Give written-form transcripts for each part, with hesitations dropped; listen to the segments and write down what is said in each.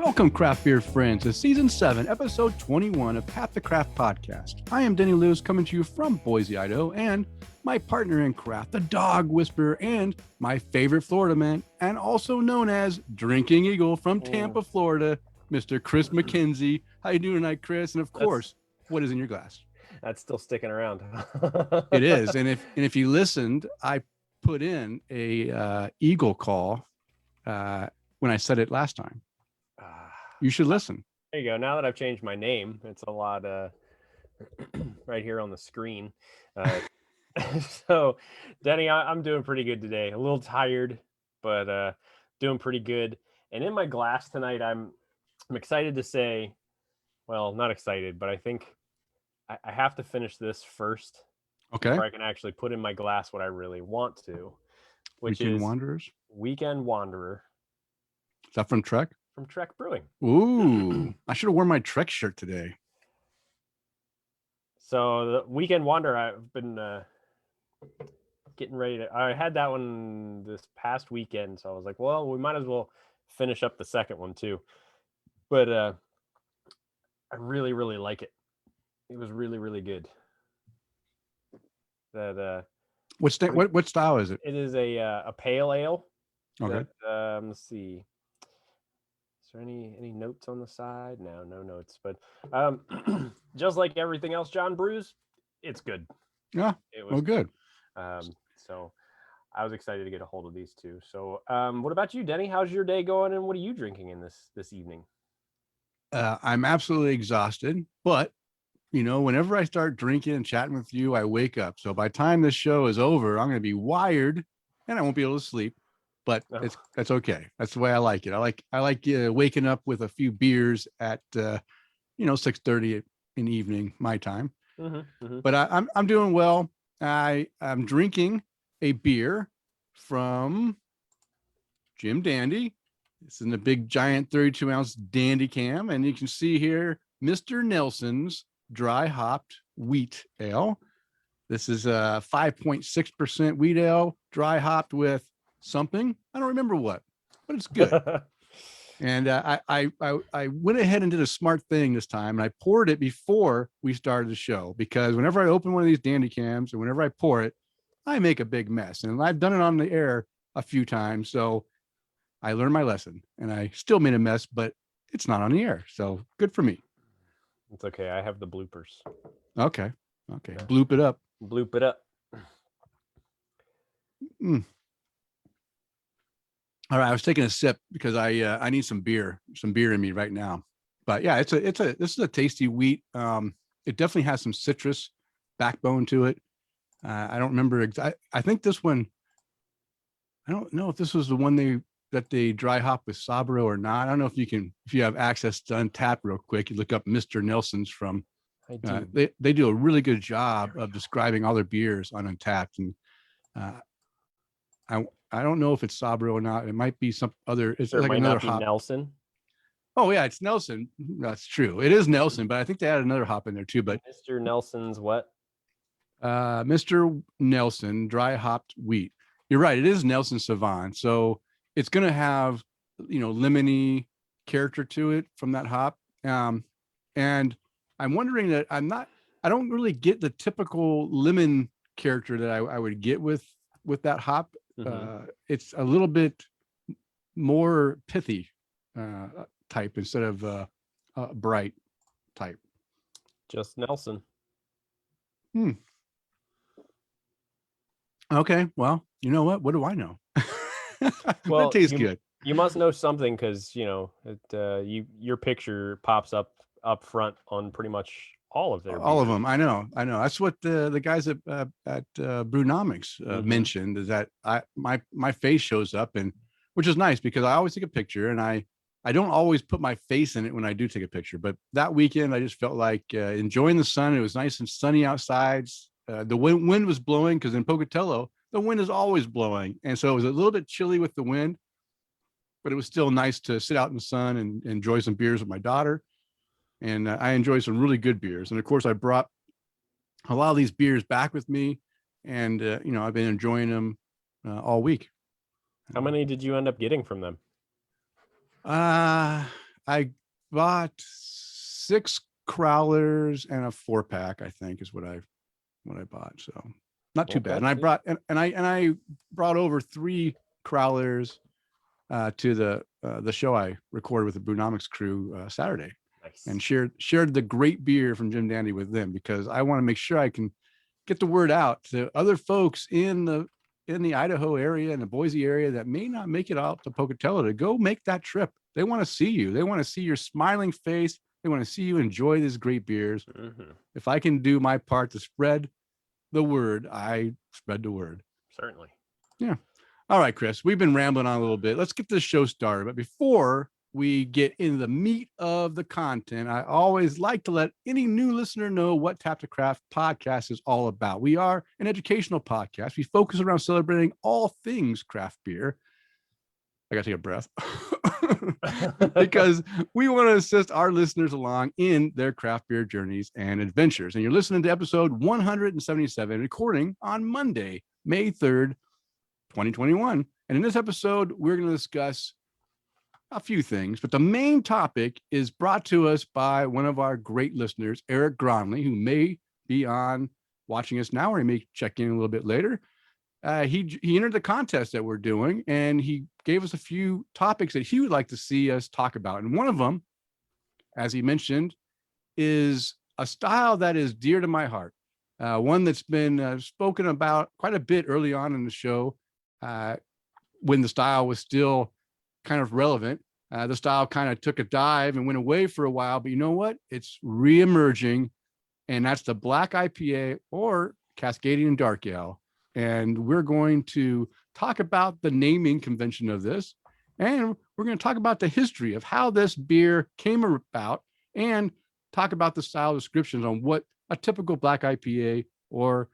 Welcome, craft beer friends, to Season 7, Episode 21 of Half the Craft Podcast. I am Denny Lewis, coming to you from Boise, Idaho, and my partner in craft, the dog whisperer, and my favorite Florida man, and also known as Drinking Eagle from Tampa, Florida, Mr. Chris McKenzie. How you doing tonight, Chris? And of course, what is in your glass? That's still sticking around. It is. And if you listened, I put in a eagle call when I said it last time. You should listen. There you go. Now that I've changed my name, it's a lot right here on the screen. So, Denny, I'm doing pretty good today. A little tired, but doing pretty good. And in my glass tonight, I'm excited to say, well, not excited, but I think I have to finish this first. Okay. Before I can actually put in my glass what I really want to, which is Weekend Wanderer. Is that from Trek? From Trek Brewing. Ooh, I should have worn my Trek shirt today. So the Weekend Wanderer, I've been getting ready to. I had that one this past weekend, so I was like, well, we might as well finish up the second one too. But I really, really like it. It was really, really good. That what style is it? It is a pale ale. Okay. That, let's see. Is there any notes on the side? No notes. But just like everything else John brews, it's good. Yeah. It was good. So I was excited to get a hold of these two. So what about you, Denny? How's your day going, and what are you drinking in this evening? I'm absolutely exhausted, but whenever I start drinking and chatting with you, I wake up. So by the time this show is over, I'm going to be wired and I won't be able to sleep. But that's okay. That's the way I like it. I like waking up with a few beers at 6:30 in the evening, my time. But I'm doing well. I'm drinking a beer from Jim Dandy. It's in the big giant 32-ounce Dandy Cam, and you can see here Mr. Nelson's dry hopped wheat ale. This is a 5.6% wheat ale, dry hopped with something. I don't remember what, but it's good. And I went ahead and did a smart thing this time, and I poured it before we started the show, because whenever I open one of these Dandy Cams and whenever I pour it, I make a big mess. And I've done it on the air a few times, so I learned my lesson, and I still made a mess, but it's not on the air, so good for me. It's okay. I have the bloopers. Okay. Bloop it up. Bloop it up. All right, I was taking a sip because I need some beer in me right now. But yeah, this is a tasty wheat. It definitely has some citrus backbone to it. I don't remember I think this one. I don't know if this was the one that they dry hop with Sabro or not. I don't know if you have access to Untappd real quick. You look up Mr. Nelson's from. I do. They do a really good job of describing all their beers on Untappd, and I don't know if it's Sabro or not. It might be some other. It's like another hop. Nelson. Oh yeah, it's Nelson. That's true. It is Nelson, but I think they added another hop in there too. But Mr. Nelson's what? Mr. Nelson dry hopped wheat. You're right. It is Nelson Sauvin. So it's going to have, lemony character to it from that hop. And I'm wondering that I don't really get the typical lemon character that I would get with that hop. It's a little bit more pithy type instead of bright type. Just Nelson. Okay. Well, you know what? What do I know? Well, it tastes good. You must know something, because your picture pops up front on pretty much all of their all beers. of them. I know. That's what the guys at Brewnomics mentioned, is that my face shows up, and which is nice because I always take a picture, and I don't always put my face in it when I do take a picture. But that weekend, I just felt like enjoying the sun. It was nice and sunny outside. The wind was blowing, because in Pocatello, the wind is always blowing. And so it was a little bit chilly with the wind, but it was still nice to sit out in the sun and enjoy some beers with my daughter. And I enjoyed some really good beers. And of course, I brought a lot of these beers back with me, and, I've been enjoying them all week. How many did you end up getting from them? I bought 6 crowlers and a 4-pack, I think is what I bought. So not too bad. And I brought and I brought over 3 crowlers to the show I recorded with the Brewnomics crew Saturday. Nice. And shared the great beer from Jim Dandy with them, because I want to make sure I can get the word out to other folks in the Idaho area and the Boise area that may not make it out to Pocatello to go make that trip. They want to see you. They want to see your smiling face. They want to see you enjoy these great beers. Mm-hmm. If I can do my part to spread the word, I spread the word. Certainly. Yeah. All right, Chris, we've been rambling on a little bit. Let's get this show started. But before we get into the meat of the content, I always like to let any new listener know what Tap to Craft podcast is all about. We are an educational podcast. We focus around celebrating all things craft beer. I got to take a breath because we want to assist our listeners along in their craft beer journeys and adventures. And you're listening to episode 177, recording on Monday, May 3rd, 2021. And in this episode, we're going to discuss a few things, but the main topic is brought to us by one of our great listeners, Eric Gronley, who may be on watching us now, or he may check in a little bit later. He entered the contest that we're doing, and he gave us a few topics that he would like to see us talk about. And one of them, as he mentioned, is a style that is dear to my heart. One that's been spoken about quite a bit early on in the show, when the style was still kind of relevant. The style kind of took a dive and went away for a while, but you know what? It's reemerging, and that's the Black IPA or Cascadian Dark Ale. And we're going to talk about the naming convention of this, and we're going to talk about the history of how this beer came about, and talk about the style descriptions on what a typical Black IPA or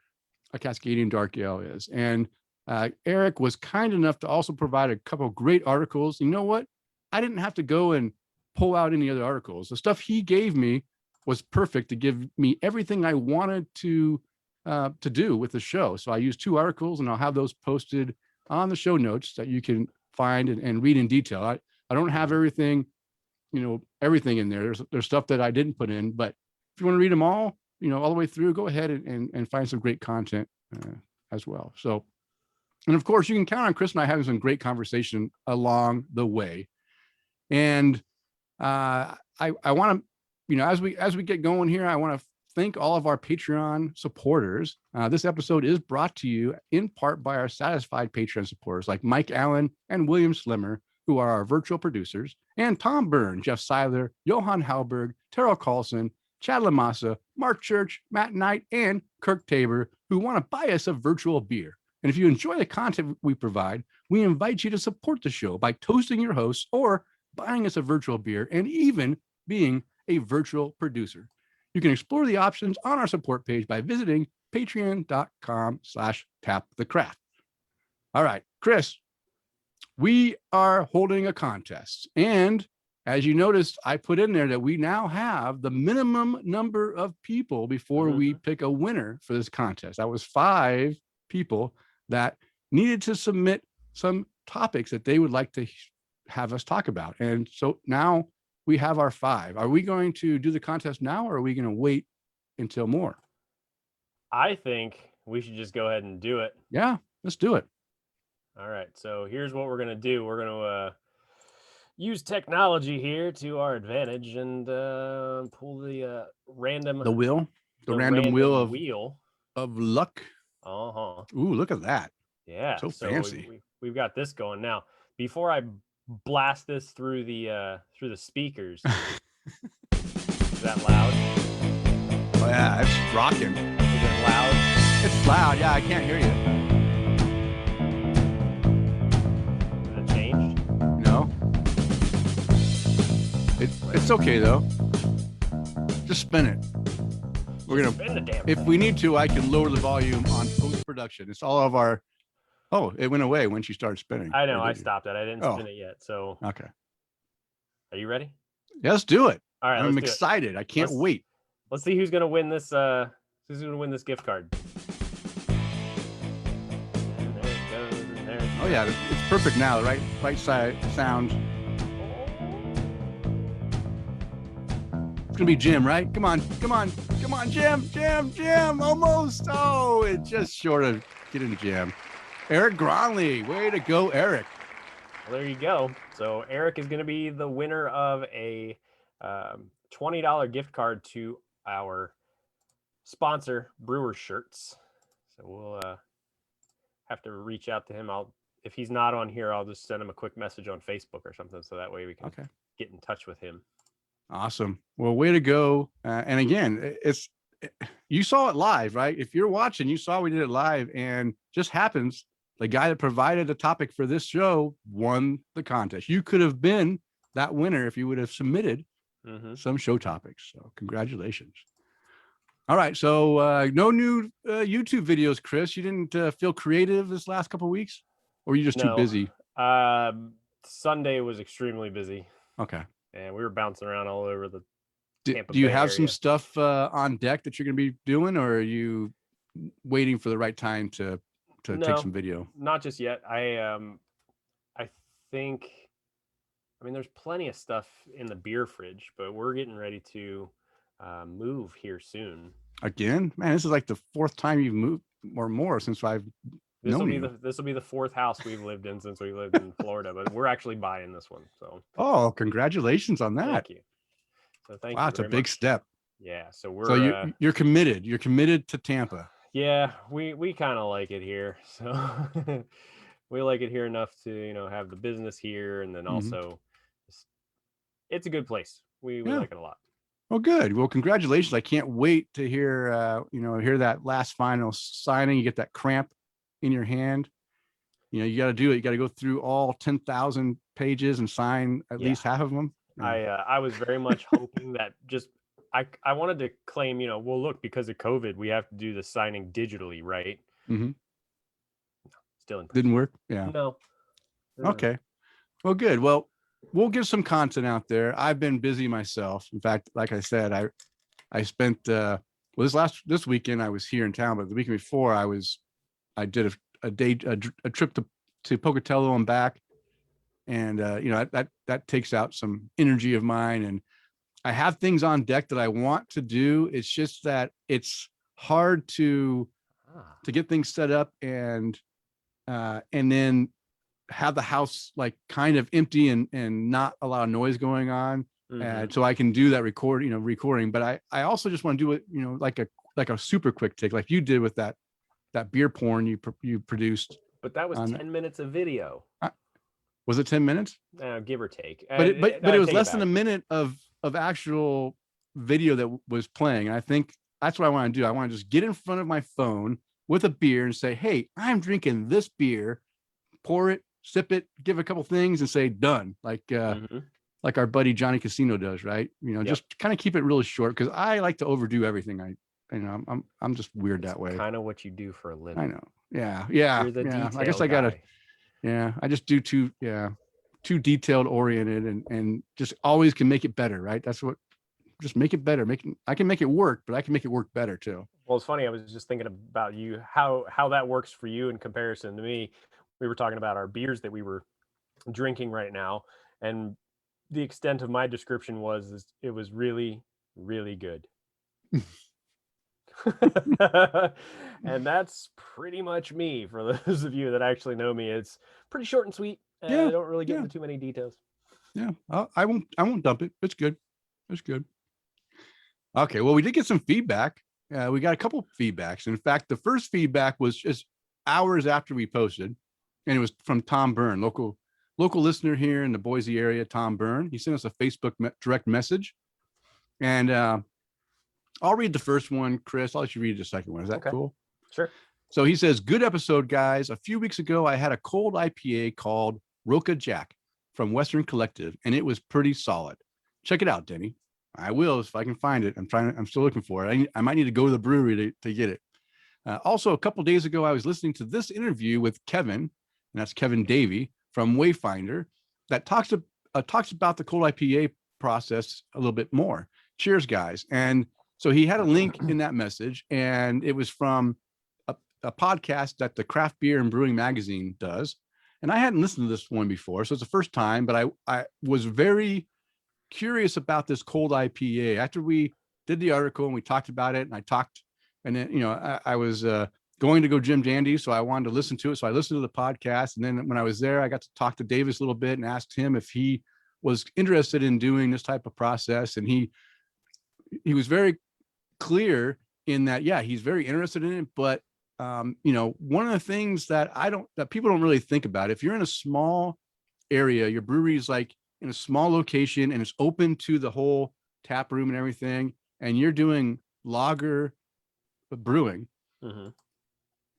a Cascadian Dark Ale is. And Eric was kind enough to also provide a couple of great articles. You know what? I didn't have to go and pull out any other articles. The stuff he gave me was perfect to give me everything I wanted to do with the show. So I used 2 articles, and I'll have those posted on the show notes that you can find and read in detail. I don't have everything in there. There's stuff that I didn't put in, but if you want to read them all, all the way through, go ahead and find some great content as well. So, and of course, you can count on Chris and I having some great conversation along the way. And I want to, as we get going here, I want to thank all of our Patreon supporters. This episode is brought to you in part by our satisfied Patreon supporters like Mike Allen and William Slimmer, who are our virtual producers, and Tom Byrne, Jeff Seiler, Johan Halberg, Terrell Carlson, Chad Lamassa, Mark Church, Matt Knight, and Kirk Tabor, who want to buy us a virtual beer. And if you enjoy the content we provide, we invite you to support the show by toasting your hosts or buying us a virtual beer, and even being a virtual producer. You can explore the options on our support page by visiting patreon.com/tapthecraft. All right, Chris, we are holding a contest. And as you noticed, I put in there that we now have the minimum number of people before we pick a winner for this contest. That was 5 people that needed to submit some topics that they would like to have us talk about. And so now we have our 5. Are we going to do the contest now, or are we going to wait until more? I think we should just go ahead and do it. Yeah, let's do it. All right. So here's what we're going to do. We're going to use technology here to our advantage and pull the random wheel, the random wheel of luck. Uh-huh. Ooh, look at that. Yeah. So fancy. We've got this going now. Before I blast this through the speakers. Is that loud? Oh yeah, it's rocking. Is it loud? It's loud. Yeah, I can't hear you. Has it changed? No. It's okay though. Just spin it. We're gonna spin the damn if thing. We need to, I can lower the volume on post-production. It's all of our. Oh, it went away when she started spinning. I know. I stopped it. I didn't spin it yet. So okay. Are you ready? Yeah, let's do it. All right. I'm excited. I can't wait. Let's see who's gonna win this. Who's gonna win this gift card? And there it goes. And there it goes. Oh yeah, it's perfect now. The right side sound. gonna be Jim, right? Come on, Jim, almost. Oh, it just short of getting Jim. Eric Gronley, way to go, Eric. Well, there you go. So Eric is going to be the winner of a $20 gift card to our sponsor, Brewer Shirts. So we'll have to reach out to him. If he's not on here, I'll just send him a quick message on Facebook or something, so that way we can get in touch with him. Awesome. Well, way to go. And again, you saw it live, right? If you're watching, you saw we did it live, and just happens the guy that provided the topic for this show won the contest. You could have been that winner if you would have submitted some show topics. So congratulations. All right. So no new YouTube videos, Chris. You didn't feel creative this last couple of weeks, or were you just too busy? Sunday was extremely busy. Okay. And we were bouncing around all over the Tampa Do you Bay have area. some stuff on deck that you're going to be doing, or are you waiting for the right time to take some video? Not just yet. I think, there's plenty of stuff in the beer fridge, but we're getting ready to move here soon. Again, man, this is like the fourth time you've moved or more since I've known you. This will be the fourth house we've lived in since we lived in Florida, but we're actually buying this one. So, congratulations on that! Thank you. So thank you. Wow, it's a big step. Yeah. So you're committed. You're committed to Tampa. Yeah, we kind of like it here. So we like it here enough to have the business here, and then also it's a good place. We like it a lot. Well, good. Well, congratulations. I can't wait to hear hear that last final signing. You get that cramp in your hand. You got to do it. You got to go through all 10,000 pages and sign at least half of them. I was very much hoping that I wanted to claim, well, look, because of COVID, we have to do the signing digitally, right? Mm-hmm. Still didn't work. Yeah. No. Okay. Well, good. Well, we'll get some content out there. I've been busy myself. In fact, like I said, I spent this weekend I was here in town, but the weekend before I did a trip to Pocatello and back, and that takes out some energy of mine, and I have things on deck that I want to do. It's just that it's hard to get things set up and then have the house like kind of empty and not a lot of noise going on. So I can do that recording. But I also just want to do it, like a super quick take, like you did with that beer porn you produced. But that was 10 minutes of video. Was it 10 minutes? Give or take. But it was less than a minute of actual video that was playing. And I think that's what I want to do. I want to just get in front of my phone with a beer and say, hey, I'm drinking this beer, pour it, sip it, give a couple things and say done. Like our buddy Johnny Casino does, right? Just kind of keep it really short, because I like to overdo everything. I'm just weird that way. Kind of what you do for a living. I know. Yeah. You're the I guess I gotta. Yeah, I just do too detailed oriented and just always can make it better, right? That's what, just make it better. I can make it work, but I can make it work better too. Well, it's funny. I was just thinking about you, how that works for you in comparison to me. We were talking about our beers that we were drinking right now, and the extent of my description was it was really, really good. And that's pretty much me. For those of you that actually know me, it's pretty short and sweet. And I don't really get into too many details. Yeah, I won't dump it. It's good. Okay, well, we did get some feedback. We got a couple feedbacks. In fact, the first feedback was just hours after we posted, and it was from Tom Byrne, local listener here in the Boise area. Tom Byrne. He sent us a Facebook direct message, and I'll read the first one, Chris. I'll let you read the second one. Is that cool? Sure. So he says, good episode, guys. A few weeks ago, I had a cold IPA called Roca Jack from Western Collective, and it was pretty solid. Check it out, Denny. I will if I can find it. I'm still looking for it. I might need to go to the brewery to get it. Also, a couple days ago, I was listening to this interview with Kevin, and that's Kevin Davey from Wayfinder, that talks about the cold IPA process a little bit more. Cheers, guys. And so he had a link in that message, and it was from a podcast that the Craft Beer and Brewing magazine does. And I hadn't listened to this one before, so it's the first time, but I was very curious about this cold IPA. After we did the article and we talked about it, and then, you know, I was going to go Jim Dandy, so I wanted to listen to it. So I listened to the podcast, and then when I was there, I got to talk to Davis a little bit and asked him if he was interested in doing this type of process, and he was very clear in that, yeah, he's very interested in it, but you know, one of the things that people don't really think about, if you're in a small area, your brewery is like in a small location and it's open to the whole tap room and everything, and you're doing lager brewing,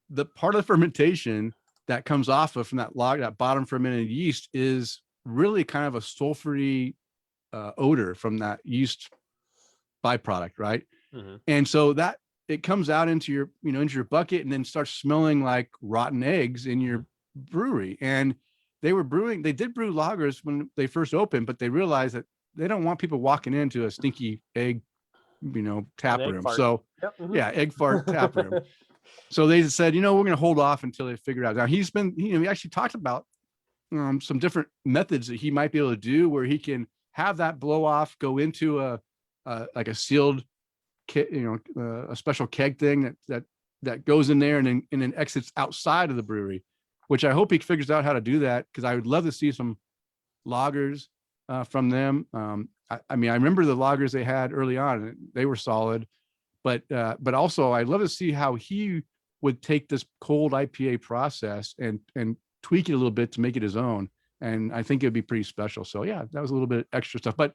the part of the fermentation that comes off of from that bottom fermented yeast is really kind of a sulfury odor from that yeast byproduct, right? And so that it comes out into your, you know, into your bucket and then starts smelling like rotten eggs in your brewery. And they did brew lagers when they first opened, but they realized that they don't want people walking into a stinky egg, you know, tap room. Fart. So yeah, egg fart tap room. So they said, you know, we're going to hold off until they figure it out. Now he actually talked about some different methods that he might be able to do where he can have that blow off go into like a sealed, you know, a special keg thing that goes in there and then exits outside of the brewery, which I hope he figures out how to do that, because I would love to see some lagers from them. I mean, I remember the lagers they had early on; they were solid, but also I'd love to see how he would take this cold IPA process and tweak it a little bit to make it his own. And I think it'd be pretty special. So yeah, that was a little bit extra stuff. But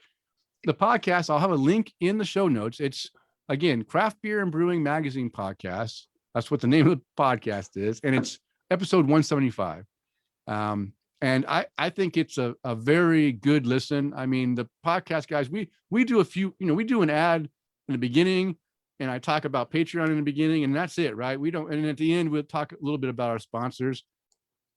the podcast, I'll have a link in the show notes. It's, again, Craft Beer and Brewing Magazine Podcast. That's what the name of the podcast is. And it's episode 175. And I think it's a very good listen. I mean, the podcast guys, we do a few, you know, we do an ad in the beginning, and I talk about Patreon in the beginning, and that's it, right? We don't, and at the end, we'll talk a little bit about our sponsors.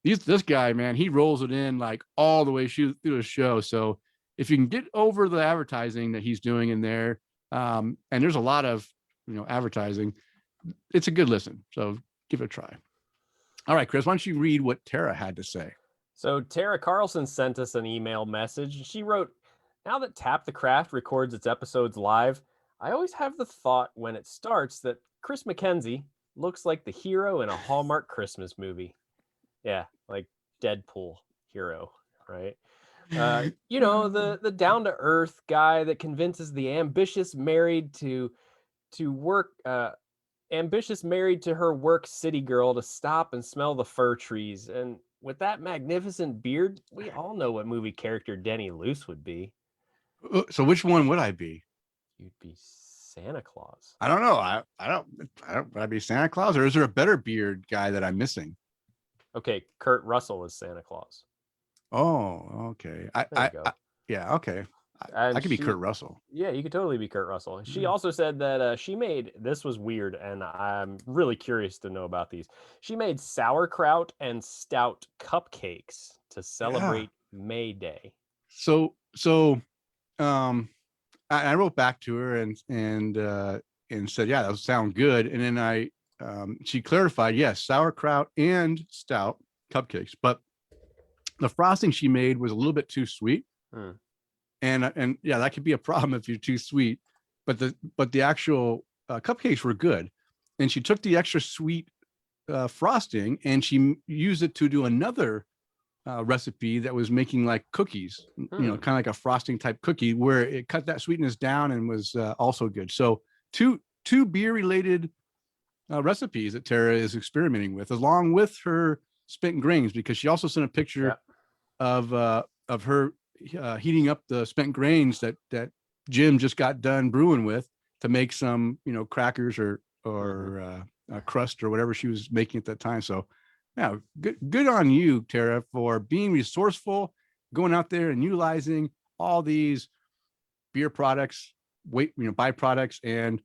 This guy, man, he rolls it in like all the way through the show. So if you can get over the advertising that he's doing in there, and there's a lot of, you know, advertising, it's a good listen. So give it a try. All right, Chris, why don't you read what Tara had to say? So Tara Carlson sent us an email message. She wrote, "Now that Tap the Craft records its episodes live, I always have the thought when it starts that Chris McKenzie looks like the hero in a Hallmark Christmas movie." Yeah, like Deadpool hero, right? You know, the down to earth guy that convinces the ambitious married to her work city girl to stop and smell the fir trees. And with that magnificent beard, we all know what movie character Denny Luce would be. So which one would I be? You'd be Santa Claus. I don't know. I don't. Would I be Santa Claus, or is there a better beard guy that I'm missing? Okay, Kurt Russell is Santa Claus. Oh, okay. Yeah, okay. I could be Kurt Russell. Yeah, you could totally be Kurt Russell. She also said that she made, this was weird, and I'm really curious to know about these. She made sauerkraut and stout cupcakes to celebrate May Day. So I wrote back to her and said, yeah, that would sound good. And then she clarified, yes, sauerkraut and stout cupcakes, but the frosting she made was a little bit too sweet. And yeah, that could be a problem if you're too sweet, but the actual cupcakes were good. And she took the extra sweet frosting and she used it to do another recipe that was making like cookies, you know, kind of like a frosting type cookie, where it cut that sweetness down and was also good. So two beer related recipes that Tara is experimenting with, along with her spent grains, because she also sent a picture of her heating up the spent grains that Jim just got done brewing with to make some, you know, crackers or crust or whatever she was making at that time. So yeah, good on you, Tara, for being resourceful, going out there and utilizing all these beer products, byproducts and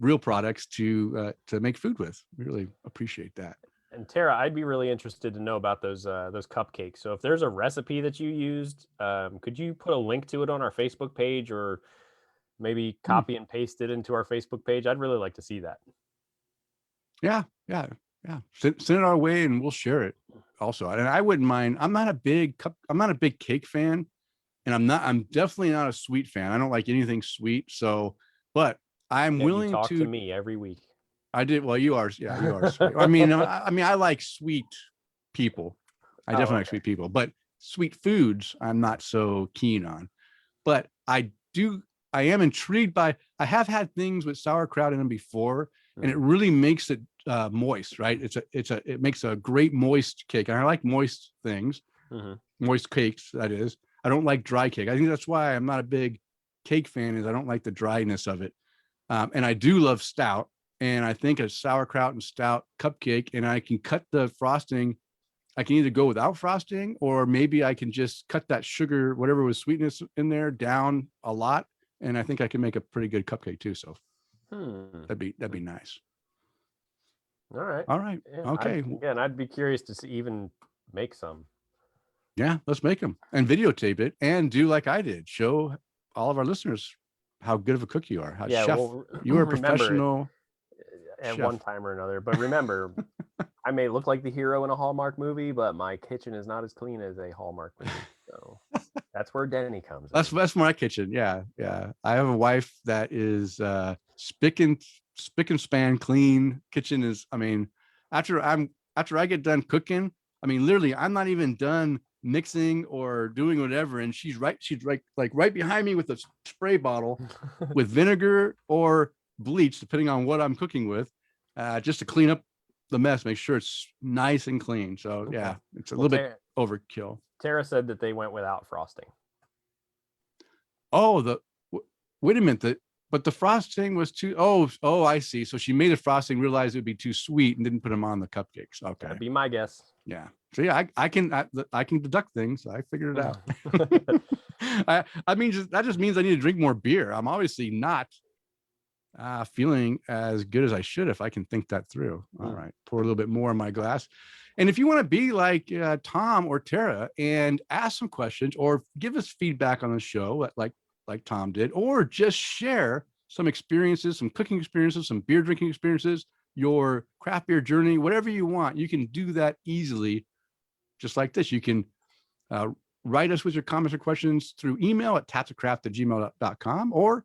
real products to make food with. We really appreciate that. And Tara, I'd be really interested to know about those cupcakes. So if there's a recipe that you used, could you put a link to it on our Facebook page, or maybe copy and paste it into our Facebook page? I'd really like to see that. Yeah. Send it our way and we'll share it also. And I wouldn't mind. I'm not a big cake fan, and I'm definitely not a sweet fan. I don't like anything sweet. So, but I'm Yet you willing talk to to. me every week. I did. Well, you are. Yeah, you are sweet. I mean, I like sweet people. I Oh, definitely like okay. sweet people, but sweet foods, I'm not so keen on. But I am intrigued by, I have had things with sauerkraut in them before, and it really makes it moist, right? It makes a great moist cake. And I like moist things, moist cakes, that is. I don't like dry cake. I think that's why I'm not a big cake fan, is I don't like the dryness of it. And I do love stout. And I think a sauerkraut and stout cupcake, and I can cut the frosting. I can either go without frosting, or maybe I can just cut that sugar, whatever was sweetness in there, down a lot. And I think I can make a pretty good cupcake too. So that'd be nice. All right. All right. Yeah, Okay. Again, I'd be curious to even make some. Yeah, let's make them and videotape it and do like I did. Show all of our listeners how good of a cook you are. How Yeah, chef. well, You are a remember professional at chef. one time or another. But remember, I may look like the hero in a Hallmark movie, but my kitchen is not as clean as a Hallmark movie. So that's where Denny comes in. That's my kitchen. Yeah, yeah. I have a wife that is spick and span clean. Kitchen is. I mean, after I get done cooking, I mean, literally, I'm not even done mixing or doing whatever, and she's right behind me with a spray bottle with vinegar or bleach, depending on what I'm cooking with, just to clean up the mess, make sure it's nice and clean. So yeah, it's a little bit overkill. Tara said that they went without frosting. Oh, wait a minute. But the frosting was too. Oh, I see. So she made the frosting, realized it would be too sweet, and didn't put them on the cupcakes. Okay, That'd be my guess. Yeah. So yeah, I can deduct things. I figured it out. I mean, that just means I need to drink more beer. I'm obviously not feeling as good as I should if I can think that through. All right, pour a little bit more in my glass. And if you want to be like Tom or Tara and ask some questions or give us feedback on the show, like Tom did, or just share some experiences, some cooking experiences, some beer drinking experiences, your craft beer journey, whatever you want, you can do that easily, just like this. You can write us with your comments or questions through email at taptocraft@gmail.com, or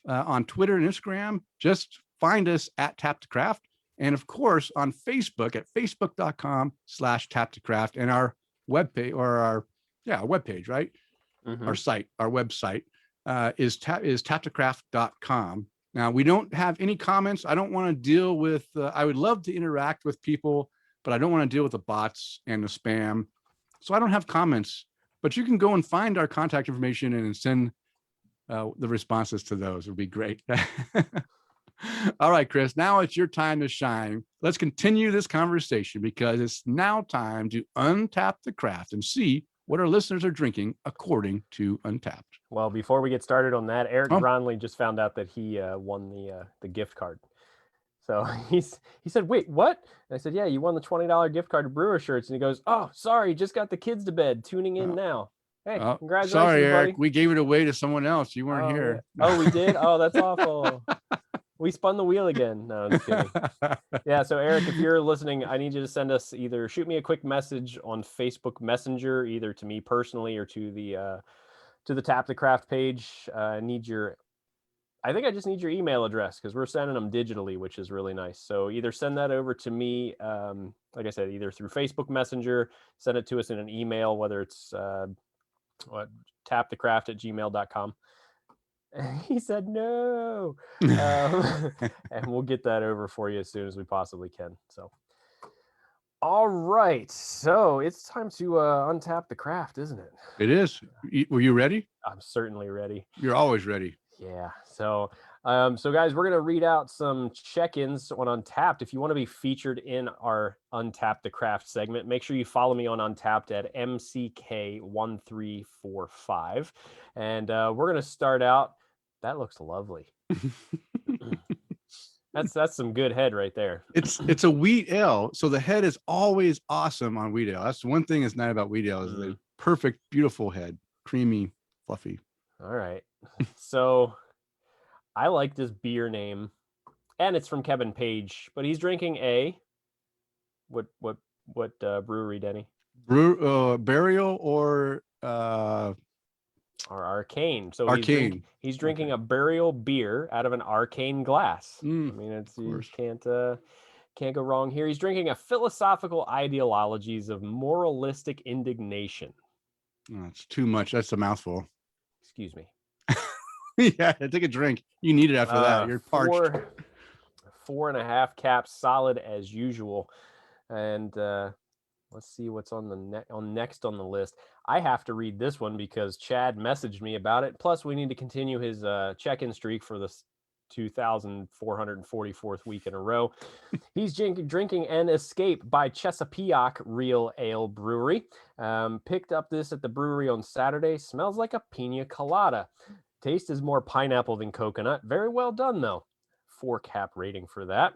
on Twitter and Instagram. Just find us at taptocraft. And of course, on Facebook at facebook.com/taptocraft, and our webpage, or our webpage, right? Our website is taptocraft.com. Now, we don't have any comments. I don't want to deal with, I would love to interact with people, but I don't want to deal with the bots and the spam. So I don't have comments, but you can go and find our contact information and send the responses to those. It would be great. All right, Chris, now it's your time to shine. Let's continue this conversation, because it's now time to untap the craft and see what our listeners are drinking according to Untapped. Well, before we get started on that, Eric Gronley just found out that he won the gift card. So he said, "Wait, what?" And I said, "Yeah, you won the $20 gift card to Brewer Shirts." And he goes, "Oh, sorry, just got the kids to bed. Tuning in now." Hey, congratulations, sorry, Eric. buddy. We gave it away to someone else. You weren't here. Yeah. Oh, we did? Oh, that's awful. We spun the wheel again. No, I'm just kidding. Yeah, so Eric, if you're listening, I need you to send us, either shoot me a quick message on Facebook Messenger, either to me personally or to the Tap the Craft page. I think I just need your email address, because we're sending them digitally, which is really nice. So either send that over to me, like I said, either through Facebook Messenger, send it to us in an email, whether it's tapthecraft@gmail.com. And he said no. And we'll get that over for you as soon as we possibly can. So, all right. So it's time to untap the craft, isn't it? It is. Were you ready? I'm certainly ready. You're always ready. Yeah. So guys, we're going to read out some check-ins on Untapped. If you want to be featured in our Untap the Craft segment, make sure you follow me on Untapped at MCK1345. And we're going to start out. That looks lovely. That's some good head right there. It's a wheat ale, so the head is always awesome on wheat ale. That's one thing that's nice about wheat ale, is the perfect, beautiful head, creamy, fluffy. All right. So I like this beer name, and it's from Kevin Page, but he's drinking what brewery, Denny? Barriehaus or Or arcane. So Arcane. he's drinking a burial beer out of an arcane glass. I mean, Of you course. can't go wrong here. He's drinking a philosophical ideologies of moralistic indignation. Oh, it's too much. That's a mouthful. Excuse me. Yeah, take a drink. You need it after that. You're parched. 4.5 caps, solid as usual. And let's see what's on next on the list. I have to read this one because Chad messaged me about it. Plus, we need to continue his check-in streak for this 2,444th week in a row. He's drinking an Escape by Chesapeake Real Ale Brewery. Picked up this at the brewery on Saturday. Smells like a pina colada. Taste is more pineapple than coconut. Very well done, though. 4 cap rating for that.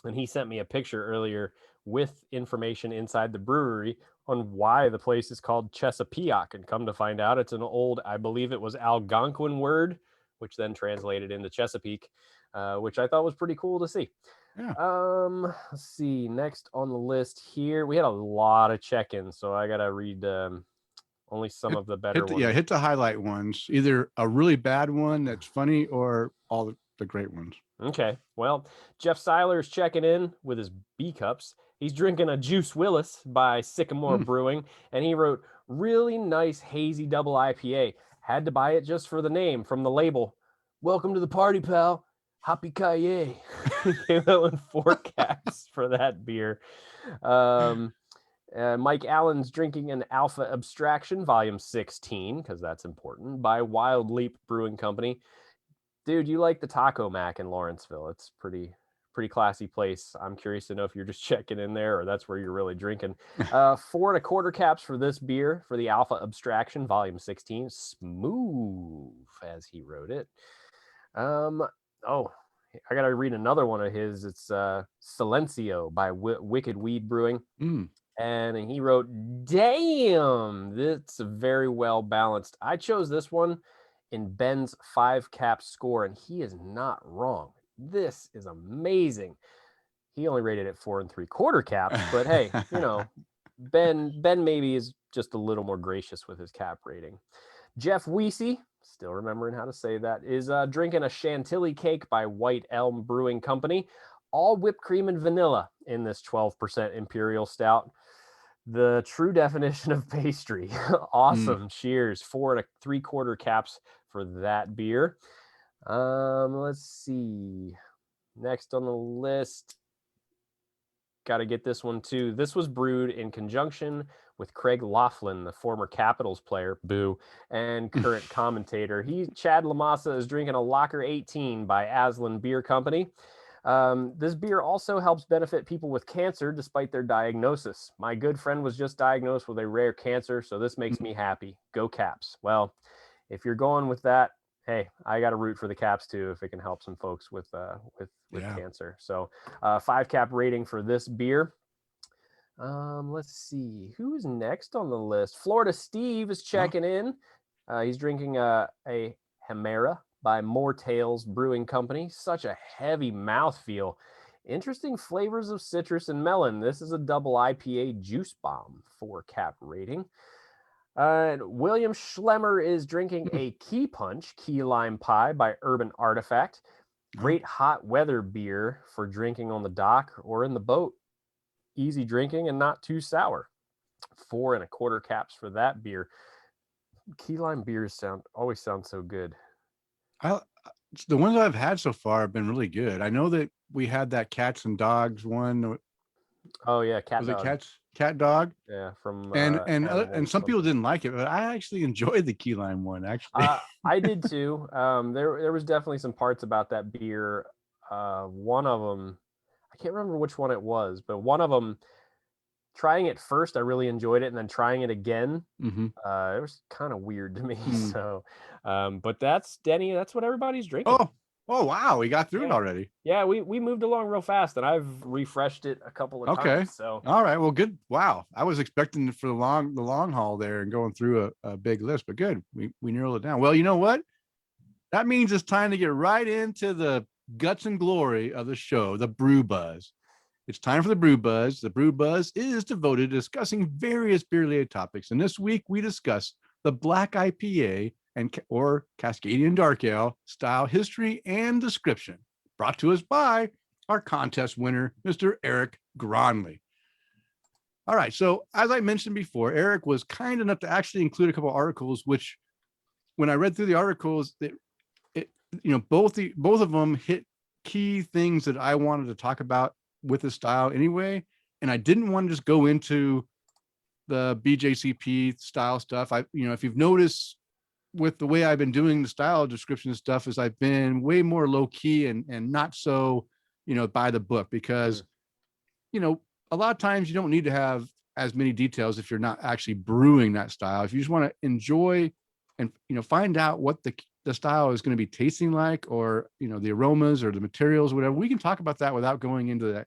And he sent me a picture earlier with information inside the brewery on why the place is called Chesapeake. And come to find out, it's an old, I believe it was Algonquin word, which then translated into Chesapeake, which I thought was pretty cool to see. Yeah. Let's see. Next on the list here, we had a lot of check-ins, so I gotta read only some of the better ones. Yeah, hit the highlight ones. Either a really bad one that's funny or all the great ones. Okay. Well, Jeff Seiler's checking in with his B cups. He's drinking a Juice Willis by Sycamore Brewing, and he wrote, really nice hazy double IPA. Had to buy it just for the name from the label. Welcome to the party, pal. Happy Kaye. Came out with 4 caps for that beer. Mike Allen's drinking an Alpha Abstraction, volume 16, because that's important, by Wild Leap Brewing Company. Dude, you like the Taco Mac in Lawrenceville. It's pretty classy place. I'm curious to know if you're just checking in there or that's where you're really drinking. 4.25 caps for this beer for the Alpha Abstraction, volume 16. Smooth, as he wrote it. I got to read another one of his. It's Silencio by Wicked Weed Brewing. And he wrote, damn, that's very well balanced. I chose this one in Ben's 5 cap score, and he is not wrong. This is amazing. He only rated it 4.75 caps, but hey, you know, Ben maybe is just a little more gracious with his cap rating. Jeff Weesey, still remembering how to say that, is drinking a Chantilly cake by White Elm Brewing Company, all whipped cream and vanilla in this 12% Imperial Stout. The true definition of pastry. Awesome. Cheers. 4.75 caps for that beer. Let's see. Next on the list. Got to get this one too. This was brewed in conjunction with Craig Laughlin, the former Capitals player, boo, and current commentator. Chad Lamassa is drinking a Locker 18 by Aslan Beer Company. This beer also helps benefit people with cancer despite their diagnosis. My good friend was just diagnosed with a rare cancer, so this makes me happy. Go Caps. Well, if you're going with that, hey, I got to root for the Caps too if it can help some folks with cancer. So 5 cap rating for this beer. Let's see who's next on the list. Florida Steve is checking in. He's drinking a Hemera by More Tales Brewing Company. Such a heavy mouthfeel. Interesting flavors of citrus and melon. This is a double IPA juice bomb. 4 cap rating. William Schlemmer is drinking a Key Punch Key Lime Pie by Urban Artifact. Great hot weather beer for drinking on the dock or in the boat. Easy drinking and not too sour. 4.25 caps for that beer. Key lime beers always sound so good. The ones I've had so far have been really good. I know that we had that cats and dogs one. Oh yeah, cat dog. Yeah, from and some people didn't like it, but I actually enjoyed the key lime one. Actually, I did too. There was definitely some parts about that beer. One of them, I can't remember which one it was, but one of them, trying it first, I really enjoyed it, and then trying it again, it was kind of weird to me. So, but that's Denny. That's what everybody's drinking. Oh wow, we got through it already. Yeah, we moved along real fast, and I've refreshed it a couple of times. So all right, well, good. Wow, I was expecting for the long haul there and going through a big list, but good. We narrowed it down. Well, you know what? That means it's time to get right into the guts and glory of the show, the Brew Buzz. It's time for the Brew Buzz. The Brew Buzz is devoted to discussing various beer-related topics, and this week we discuss the Black IPA or Cascadian Dark Ale style history and description, brought to us by our contest winner, Mr. Eric Gronley. All right, so as I mentioned before, Eric was kind enough to actually include a couple of articles, which when I read through the articles, both of them hit key things that I wanted to talk about with the style anyway. And I didn't want to just go into the BJCP style stuff. If you've noticed with the way I've been doing the style description stuff, is I've been way more low key and not so, by the book, because, a lot of times you don't need to have as many details if you're not actually brewing that style. If you just want to enjoy and, find out what the style is going to be tasting like, or, the aromas or the materials, whatever, we can talk about that without going into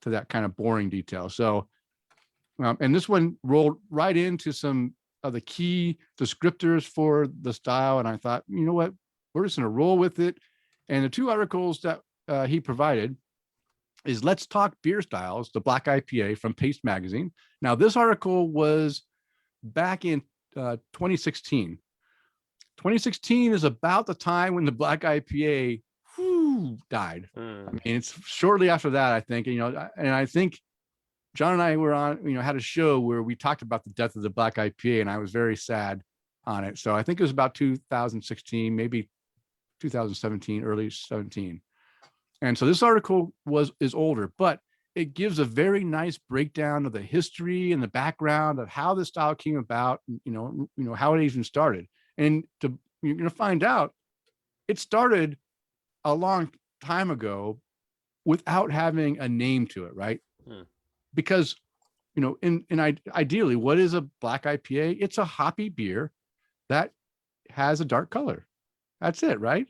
that kind of boring detail. So, and this one rolled right into some of the key descriptors for the style. And I thought, you know what, we're just going to roll with it. And the two articles that he provided is Let's Talk Beer Styles, the Black IPA from Paste Magazine. Now, this article was back in 2016. 2016 is about the time when the Black IPA died. I mean, it's shortly after that, I think. And I think John and I were on, had a show where we talked about the death of the Black IPA, and I was very sad on it. So I think it was about 2016, maybe 2017, early 17. And so this article is older, but it gives a very nice breakdown of the history and the background of how the style came about, how it even started. And you're going to find out it started a long time ago without having a name to it, right? Because, ideally, what is a Black IPA? It's a hoppy beer that has a dark color. That's it, right?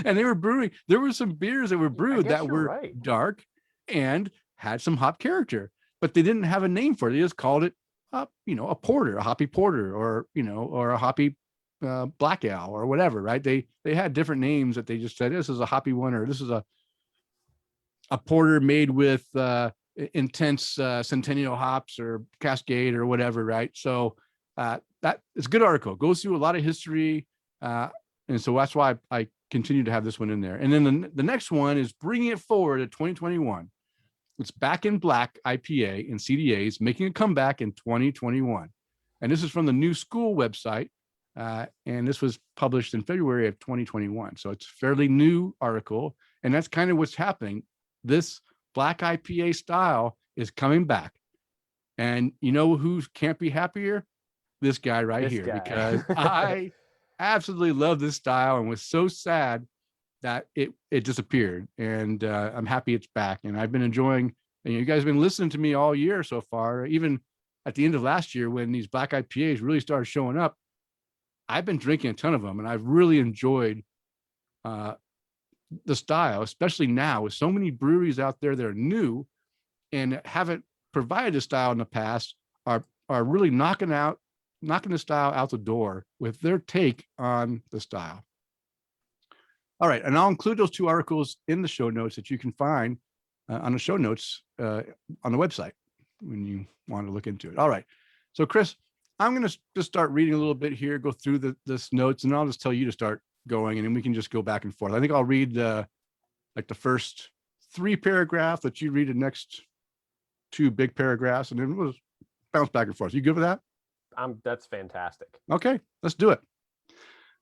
And they were brewing. There were some beers that were brewed that were dark and had some hop character, but they didn't have a name for it. They just called it, a porter, a hoppy porter, or a hoppy black ale or whatever, right? They had different names that they just said, this is a hoppy one, or this is a porter made with intense Centennial hops or Cascade or whatever, right? So that is a good article. Goes through a lot of history, and so that's why I continue to have this one in there. And then the next one is bringing it forward to 2021. It's Back in Black IPA and CDAs making a comeback in 2021, and this is from the New School website. And this was published in February of 2021. So it's a fairly new article. And that's kind of what's happening. This Black IPA style is coming back. And who can't be happier? This guy right here, because I absolutely love this style and was so sad that it disappeared. And I'm happy it's back. And I've been enjoying, and you guys have been listening to me all year so far, even at the end of last year when these Black IPAs really started showing up. I've been drinking a ton of them, and I've really enjoyed the style, especially now with so many breweries out there that are new and haven't provided the style in the past, are really knocking the style out the door with their take on the style. All right, and I'll include those two articles in the show notes that you can find on the show notes on the website when you want to look into it. All right, so Chris, I'm going to just start reading a little bit here, go through this notes, and I'll just tell you to start going, and then we can just go back and forth. I think I'll read the first 3 paragraphs, that you read the next 2 big paragraphs, and then we'll bounce back and forth. You good with that? That's fantastic. Okay, let's do it.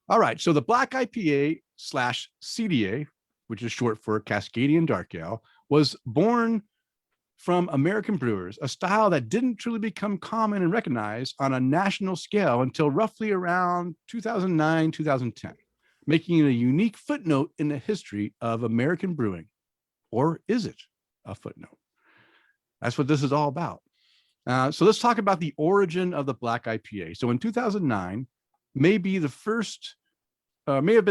All right, so the Black IPA / CDA, which is short for Cascadian Dark Ale, was born from American brewers, a style that didn't truly become common and recognized on a national scale until roughly around 2009, 2010, making it a unique footnote in the history of American brewing. Or is it a footnote? That's what this is all about. So let's talk about the origin of the Black IPA. So in 2009, may have been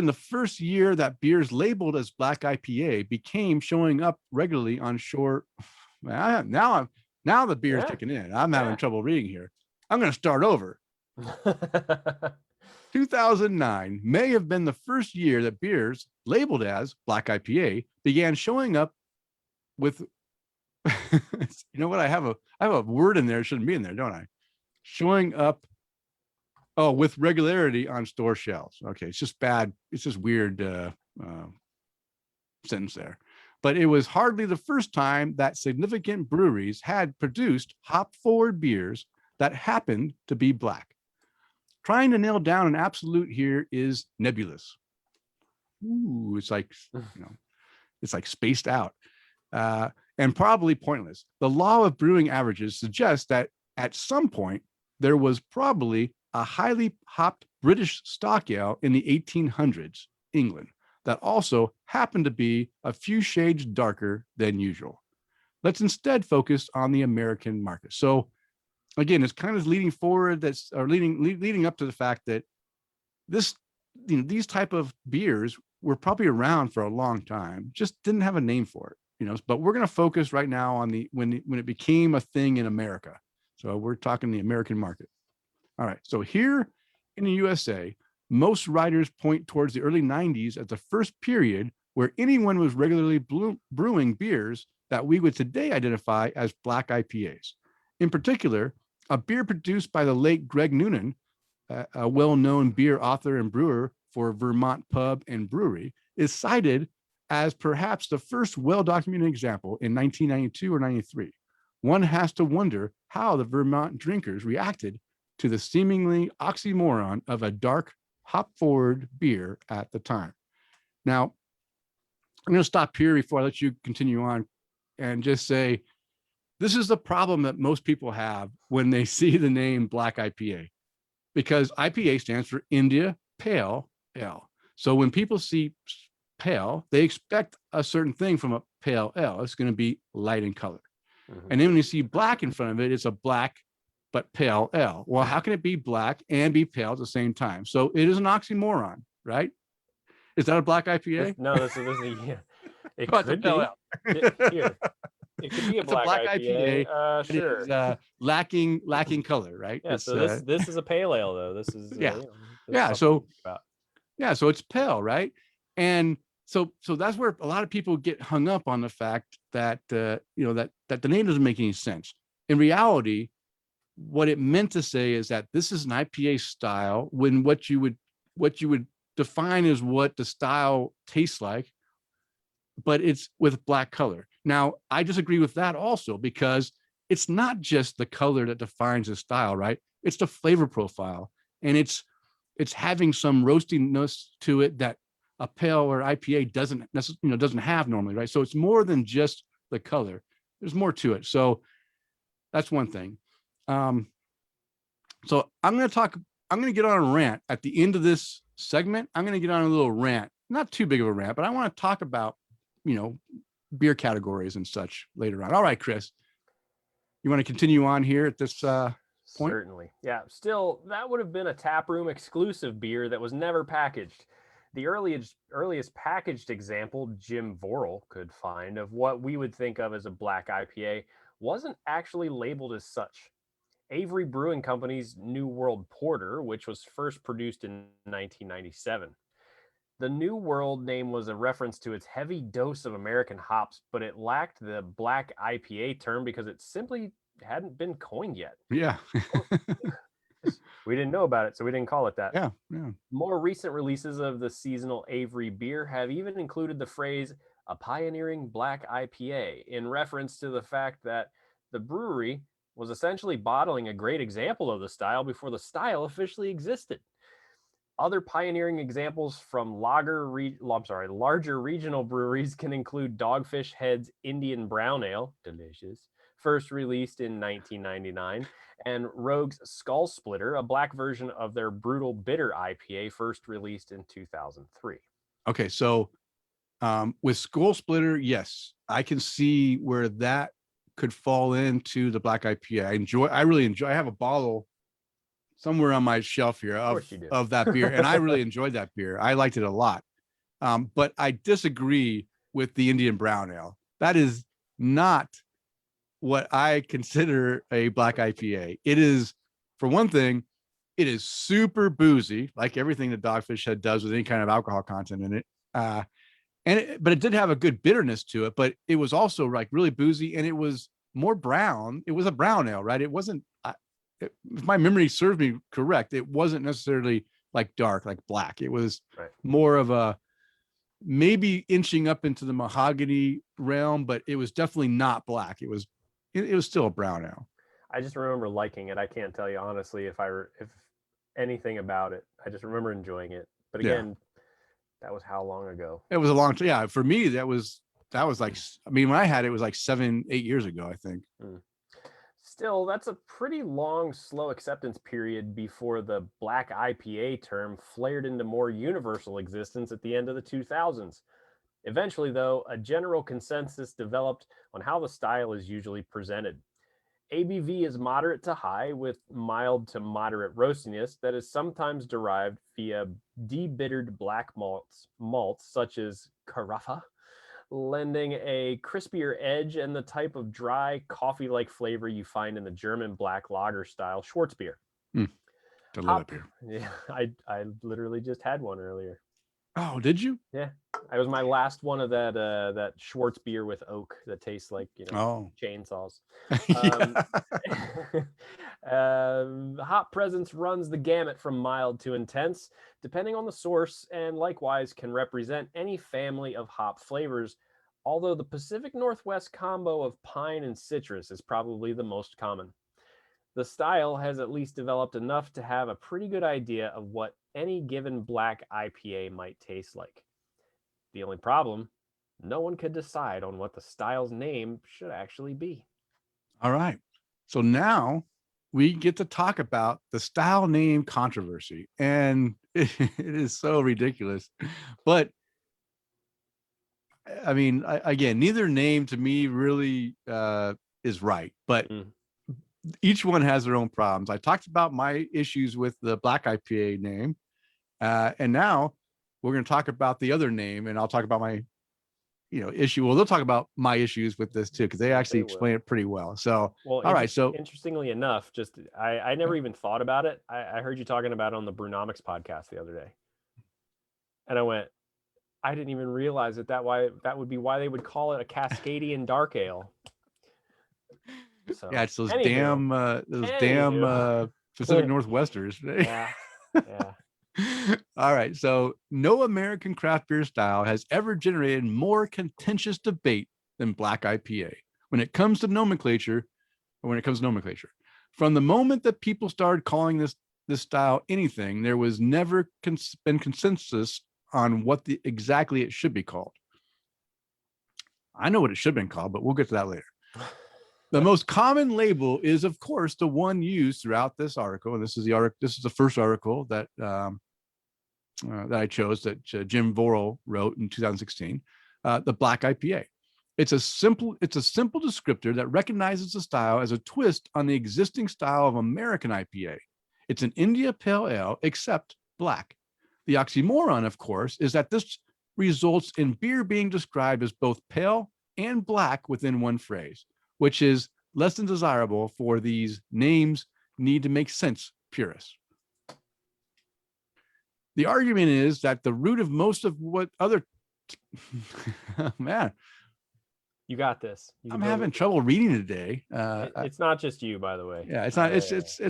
the first year that beers labeled as Black IPA became showing up regularly on shore. Now the beer's kicking in. I'm having trouble reading here. I'm going to start over. 2009 may have been the first year that beers labeled as Black IPA began showing up with, you know what? I have a word in there. It shouldn't be in there, don't I? Showing up Oh, with regularity on store shelves. Okay, it's just bad. It's just weird sentence there. But it was hardly the first time that significant breweries had produced hop-forward beers that happened to be black. Trying to nail down an absolute here is nebulous. Ooh, it's like, it's like spaced out and probably pointless. The law of brewing averages suggests that at some point there was probably a highly hopped British stock ale in the 1800s, England, that also happened to be a few shades darker than usual. Let's instead focus on the American market. So again, it's kind of leading forward leading up to the fact that these type of beers were probably around for a long time, just didn't have a name for it, but we're going to focus right now on when it became a thing in America. So we're talking the American market. All right. So here in the USA, most writers point towards the early 90s as the first period where anyone was regularly brewing beers that we would today identify as black IPAs. In particular, a beer produced by the late Greg Noonan, a well-known beer author and brewer for Vermont Pub and Brewery, is cited as perhaps the first well-documented example in 1992 or 93. One has to wonder how the Vermont drinkers reacted to the seemingly oxymoron of a dark hop-forward beer at the time. Now, I'm going to stop here before I let you continue on and just say, this is the problem that most people have when they see the name Black IPA, because IPA stands for India Pale Ale. So when people see pale, they expect a certain thing from a pale ale. It's going to be light in color. Mm-hmm. And then when you see black in front of it, it's a black but pale ale. Well, how can it be black and be pale at the same time? So it is an oxymoron, right? Is that a black IPA? No, this is yeah. It could be. Here. It could be a black IPA. Sure. Is, lacking color, right? Yeah. So this is a pale ale, though. This is So it's pale, right? And so that's where a lot of people get hung up on the fact that that the name doesn't make any sense. In reality, what it meant to say is that this is an IPA style when what you would define as what the style tastes like, but it's with black color. Now, I disagree with that also, because it's not just the color that defines the style, right? It's the flavor profile, and it's having some roastiness to it that a pale or IPA doesn't have normally, right? So it's more than just the color. There's more to it. So that's one thing. So I'm going to get on a rant at the end of this segment. I'm going to get on a little rant, not too big of a rant, but I want to talk about, beer categories and such later on. All right, Chris, you want to continue on here at this point? Certainly. Yeah. Still, that would have been a taproom exclusive beer that was never packaged. The earliest packaged example Jim Vorel could find of what we would think of as a black IPA wasn't actually labeled as such. Avery Brewing Company's New World Porter, which was first produced in 1997. The New World name was a reference to its heavy dose of American hops, but it lacked the black IPA term because it simply hadn't been coined yet. Yeah. We didn't know about it, so we didn't call it that. Yeah. More recent releases of the seasonal Avery beer have even included the phrase "a pioneering black IPA" in reference to the fact that the brewery was essentially bottling a great example of the style before the style officially existed. Other pioneering examples from larger regional breweries can include Dogfish Head's Indian Brown Ale, delicious, first released in 1999, and Rogue's Skull Splitter, a black version of their Brutal Bitter IPA, first released in 2003. Okay, so with Skull Splitter, yes, I can see where that could fall into the black IPA. I really enjoy. I have a bottle somewhere on my shelf here of that beer, and I really enjoyed that beer. I liked it a lot. But I disagree with the Indian Brown Ale. That is not what I consider a black IPA. It is, for one thing, it is super boozy, like everything that Dogfish Head does with any kind of alcohol content in it. But it did have a good bitterness to it, but it was also like really boozy, and it was more brown. It was a brown ale, right? It wasn't, if my memory serves me correct, it wasn't necessarily like dark, like black. It was more of a maybe inching up into the mahogany realm, but it was definitely not black. It was still a brown ale. I just remember liking it. I can't tell you honestly if anything about it. I just remember enjoying it. But again, that was how long ago? It was a long time. Yeah, for me, that was like, I mean, when I had it, it was like 7-8 years ago, I think. Still, that's a pretty long, slow acceptance period before the black IPA term flared into more universal existence at the end of the 2000s. Eventually, though, a general consensus developed on how the style is usually presented. ABV is moderate to high with mild to moderate roastiness that is sometimes derived via debittered black malts such as Carafa, lending a crispier edge and the type of dry coffee-like flavor you find in the German black lager style Schwarzbier. Beer. Yeah, I literally just had one earlier. Oh, did you? Yeah, it was my last one of that Schwarzbier with oak that tastes like chainsaws. Hop presence runs the gamut from mild to intense, depending on the source, and likewise can represent any family of hop flavors. Although the Pacific Northwest combo of pine and citrus is probably the most common. The style has at least developed enough to have a pretty good idea of what any given black IPA might taste like. The only problem, no one could decide on what the style's name should actually be. All right. So now we get to talk about the style name controversy. And it is so ridiculous. But I mean, again, neither name to me really is right. But each one has their own problems. I talked about my issues with the black IPA name. And now we're going to talk about the other name, and I'll talk about my, issue. Well, they'll talk about my issues with this too, because they actually explain it pretty well. So, all right. So interestingly enough, I never even thought about it. I heard you talking about it on the Brewnomics podcast the other day. And I went, I didn't even realize that would be why they would call it a Cascadian dark ale. So, yeah, it's those damn Pacific Northwesters. Yeah. All right. So no American craft beer style has ever generated more contentious debate than black IPA when it comes to nomenclature. From the moment that people started calling this style anything, there was never been consensus on what exactly it should be called. I know what it should have been called, but we'll get to that later. The most common label is, of course, the one used throughout this article, and this is the first article that that I chose that Jim Vorel wrote in 2016. The black IPA. It's a simple descriptor that recognizes the style as a twist on the existing style of American IPA. It's an India Pale Ale, except black. The oxymoron, of course, is that this results in beer being described as both pale and black within one phrase, which is less than desirable for these names need to make sense purists. The argument is that the root of most of what other man, you got this. I'm having trouble reading today. It's not just you, by the way. Yeah, it's not. It's just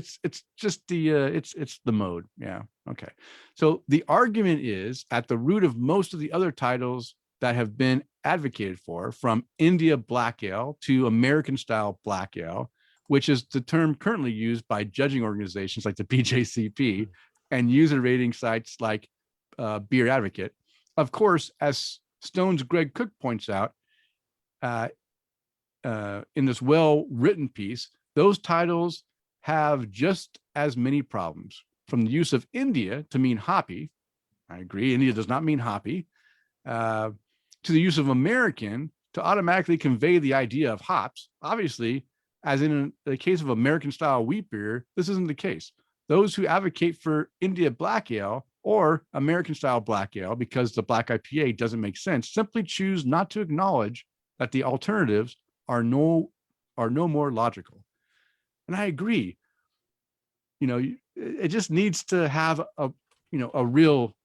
it's the mode. Yeah. Okay. So the argument is at the root of most of the other titles that have been advocated for, from India Black Ale to American style Black Ale, which is the term currently used by judging organizations like the BJCP and user rating sites like Beer Advocate. Of course, as Stone's Greg Cook points out in this well-written piece, those titles have just as many problems, from the use of India to mean hoppy. I agree, India does not mean hoppy. To the use of American to automatically convey the idea of hops. Obviously, as in the case of American style wheat beer, this isn't the case. Those who advocate for India Black Ale or American style Black Ale because the black IPA doesn't make sense simply choose not to acknowledge that the alternatives are no more logical. And I agree. It just needs to have a real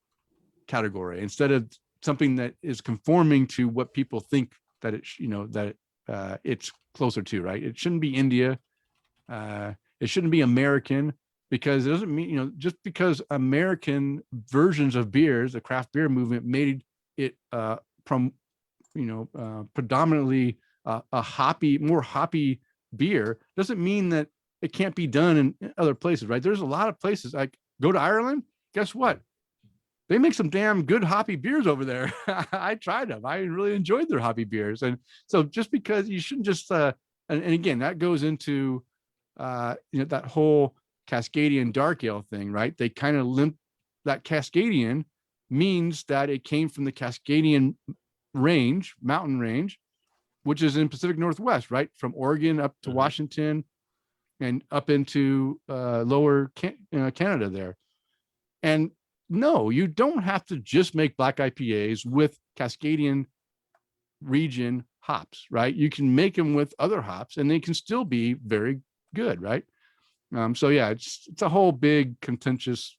category instead of something that is conforming to what people think that it's closer to, right? It shouldn't be India. It shouldn't be American, because it doesn't mean, just because American versions of beers, the craft beer movement made it from, predominantly more hoppy beer, doesn't mean that it can't be done in other places, right? There's a lot of places. Like, go to Ireland, guess what? They make some damn good hoppy beers over there. I tried them. I really enjoyed their hoppy beers. And so just because you shouldn't just, and again, that goes into, that whole Cascadian dark ale thing, right? They kind of limp that Cascadian means that it came from the Cascadian mountain range, which is in Pacific Northwest, right? From Oregon up to Washington and up into lower Canada there. And no, you don't have to just make black IPAs with Cascadian region hops, right? You can make them with other hops and they can still be very good, right? So yeah, it's a whole big contentious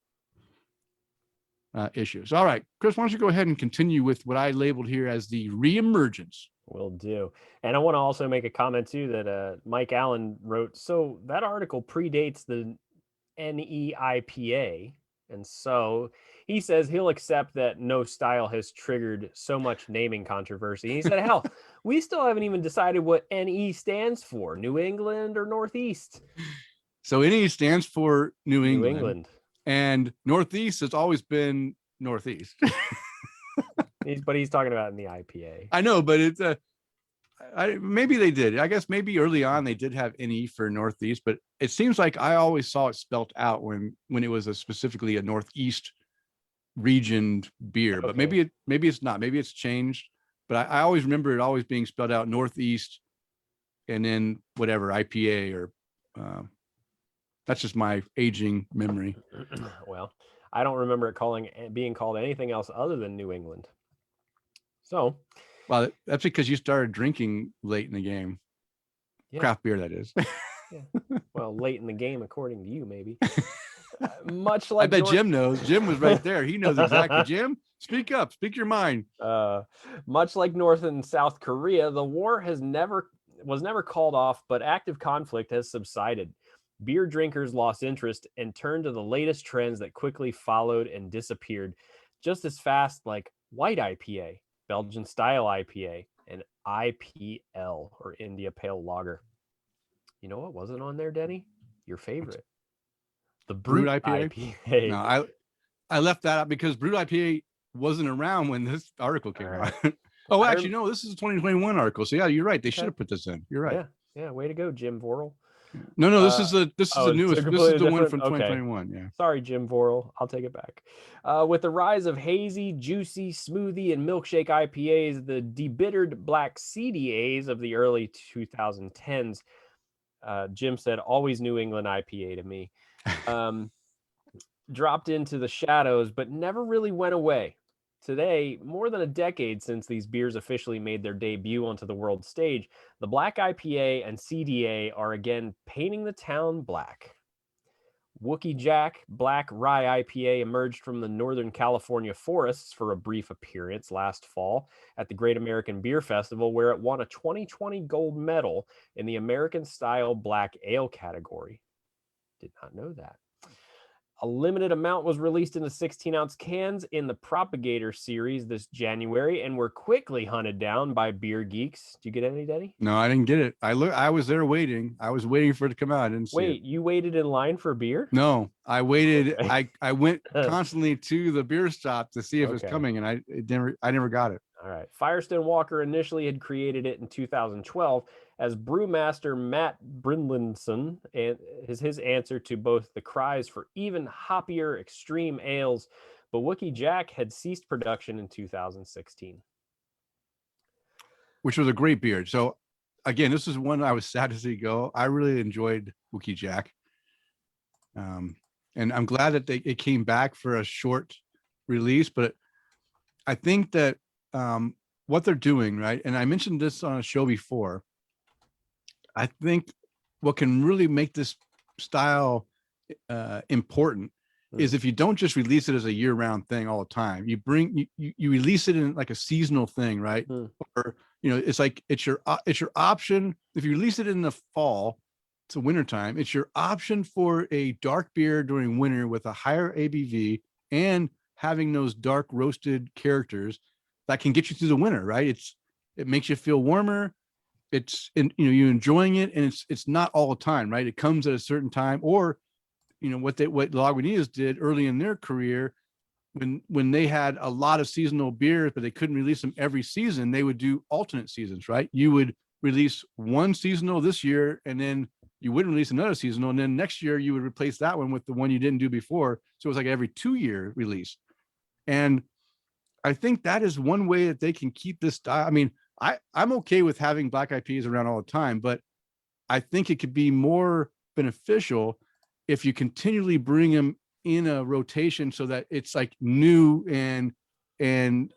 issue. So, all right, Chris, why don't you go ahead and continue with what I labeled here as the reemergence? Will do. And I want to also make a comment too that Mike Allen wrote. So that article predates the NEIPA. And so he says he'll accept that no style has triggered so much naming controversy. He said, hell, we still haven't even decided what NE stands for, New England or Northeast. So NE stands for New England. And Northeast has always been Northeast. But he's talking about in the IPA. I know, but it's maybe they did. I guess maybe early on they did have NE for Northeast, but it seems like I always saw it spelt out when it was specifically a Northeast regioned beer. Okay. But maybe it's not. Maybe it's changed. But I always remember it always being spelled out Northeast, and then whatever IPA or. That's just my aging memory. Well, I don't remember it being called anything else other than New England. So, well, that's because you started drinking late in the game. Yeah. Craft beer, that is. Yeah. Well, late in the game, according to you, maybe. Much like I bet Jim knows. Jim was right there. He knows exactly. Jim, speak up. Speak your mind. Much like North and South Korea, the war was never called off, but active conflict has subsided. Beer drinkers lost interest and turned to the latest trends that quickly followed and disappeared just as fast, like white IPA, Belgian style IPA, and IPL, or India Pale Lager. You know what wasn't on there, Denny? Your favorite. The Brut IPA. No, I left that out because Brut IPA wasn't around when this article came out. Oh, actually, no, this is a 2021 article. So yeah, you're right. They should have put this in. You're right. Yeah. Way to go, Jim Vorel. No, this is the newest. This is the one from 2021. Okay. Yeah. Sorry, Jim Vorel. I'll take it back. With the rise of hazy, juicy, smoothie, and milkshake IPAs, the debittered black CDAs of the early 2010s, Jim said, always New England IPA to me, dropped into the shadows, but never really went away. Today, more than a decade since these beers officially made their debut onto the world stage, the Black IPA and CDA are again painting the town black. Wookie Jack Black Rye IPA emerged from the Northern California forests for a brief appearance last fall at the Great American Beer Festival, where it won a 2020 gold medal in the American Style Black Ale category. Did not know that. A limited amount was released in the 16-ounce cans in the Propagator series this January and were quickly hunted down by beer geeks. Did you get any, Denny? No, I didn't get it. I was there waiting. I was waiting for it to come out. I didn't see it. Wait, you waited in line for beer? No, I waited. I went constantly to the beer shop to see if it was coming, and I never got it. All right. Firestone Walker initially had created it in 2012 as brewmaster Matt Brindlinson, and his answer to both the cries for even hoppier extreme ales, but Wookie Jack had ceased production in 2016. Which was a great beer. So again, this is one I was sad to see go. I really enjoyed Wookie Jack. And I'm glad that it came back for a short release, but I think that what they're doing, right? And I mentioned this on a show before. I think what can really make this style important is if you don't just release it as a year-round thing all the time. You release it in like a seasonal thing, right? Or it's like it's your option. If you release it in the fall, to wintertime. It's your option for a dark beer during winter with a higher ABV and having those dark roasted characters that can get you through the winter, right? It makes you feel warmer. It's, and you're enjoying it, and it's not all the time, right? It comes at a certain time, or what Lagunitas did early in their career, when they had a lot of seasonal beers, but they couldn't release them every season, they would do alternate seasons, right? You would release one seasonal this year, and then you wouldn't release another seasonal, and then next year you would replace that one with the one you didn't do before. So it was like every 2-year release. And I think that is one way that they can keep this style. I mean, I'm okay with having black IPAs around all the time, but I think it could be more beneficial if you continually bring them in a rotation so that it's like new and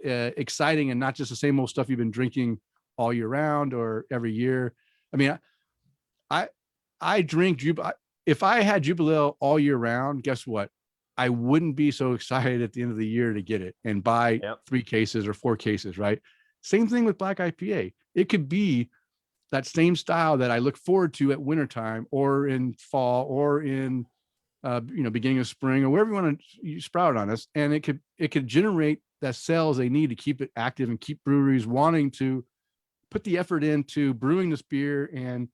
exciting, and not just the same old stuff you've been drinking all year round or every year. I mean, I drink if I had Jubilee all year round, guess what? I wouldn't be so excited at the end of the year to get it and buy 3 cases or 4 cases, right? Same thing with black IPA. It could be that same style that I look forward to at wintertime or in fall or in beginning of spring, or wherever you want to sprout on us. And it could generate that sales they need to keep it active and keep breweries wanting to put the effort into brewing this beer and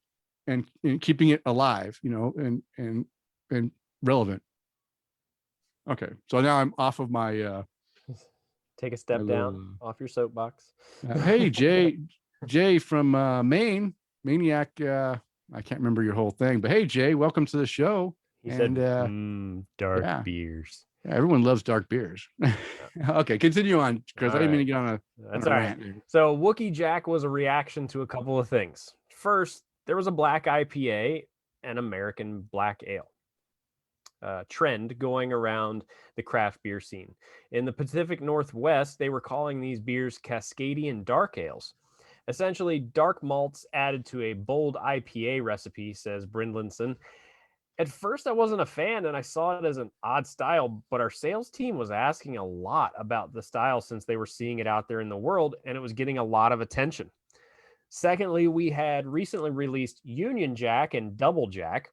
keeping it alive, and relevant. Okay, so now I'm off of my take a step down off your soapbox. Hey, Jay from Maine, Maniac. I can't remember your whole thing, but hey, Jay, welcome to the show. He said, dark beers. Yeah, everyone loves dark beers. Okay, continue on, Chris. I didn't mean to get on a That's all right. So Wookie Jack was a reaction to a couple of things. First, there was a black IPA and American black ale trend going around the craft beer scene. In the Pacific Northwest, they were calling these beers Cascadian dark ales. Essentially, dark malts added to a bold IPA recipe, says Brindlinson. At first, I wasn't a fan, and I saw it as an odd style, but our sales team was asking a lot about the style since they were seeing it out there in the world, and it was getting a lot of attention. Secondly, we had recently released Union Jack and Double Jack.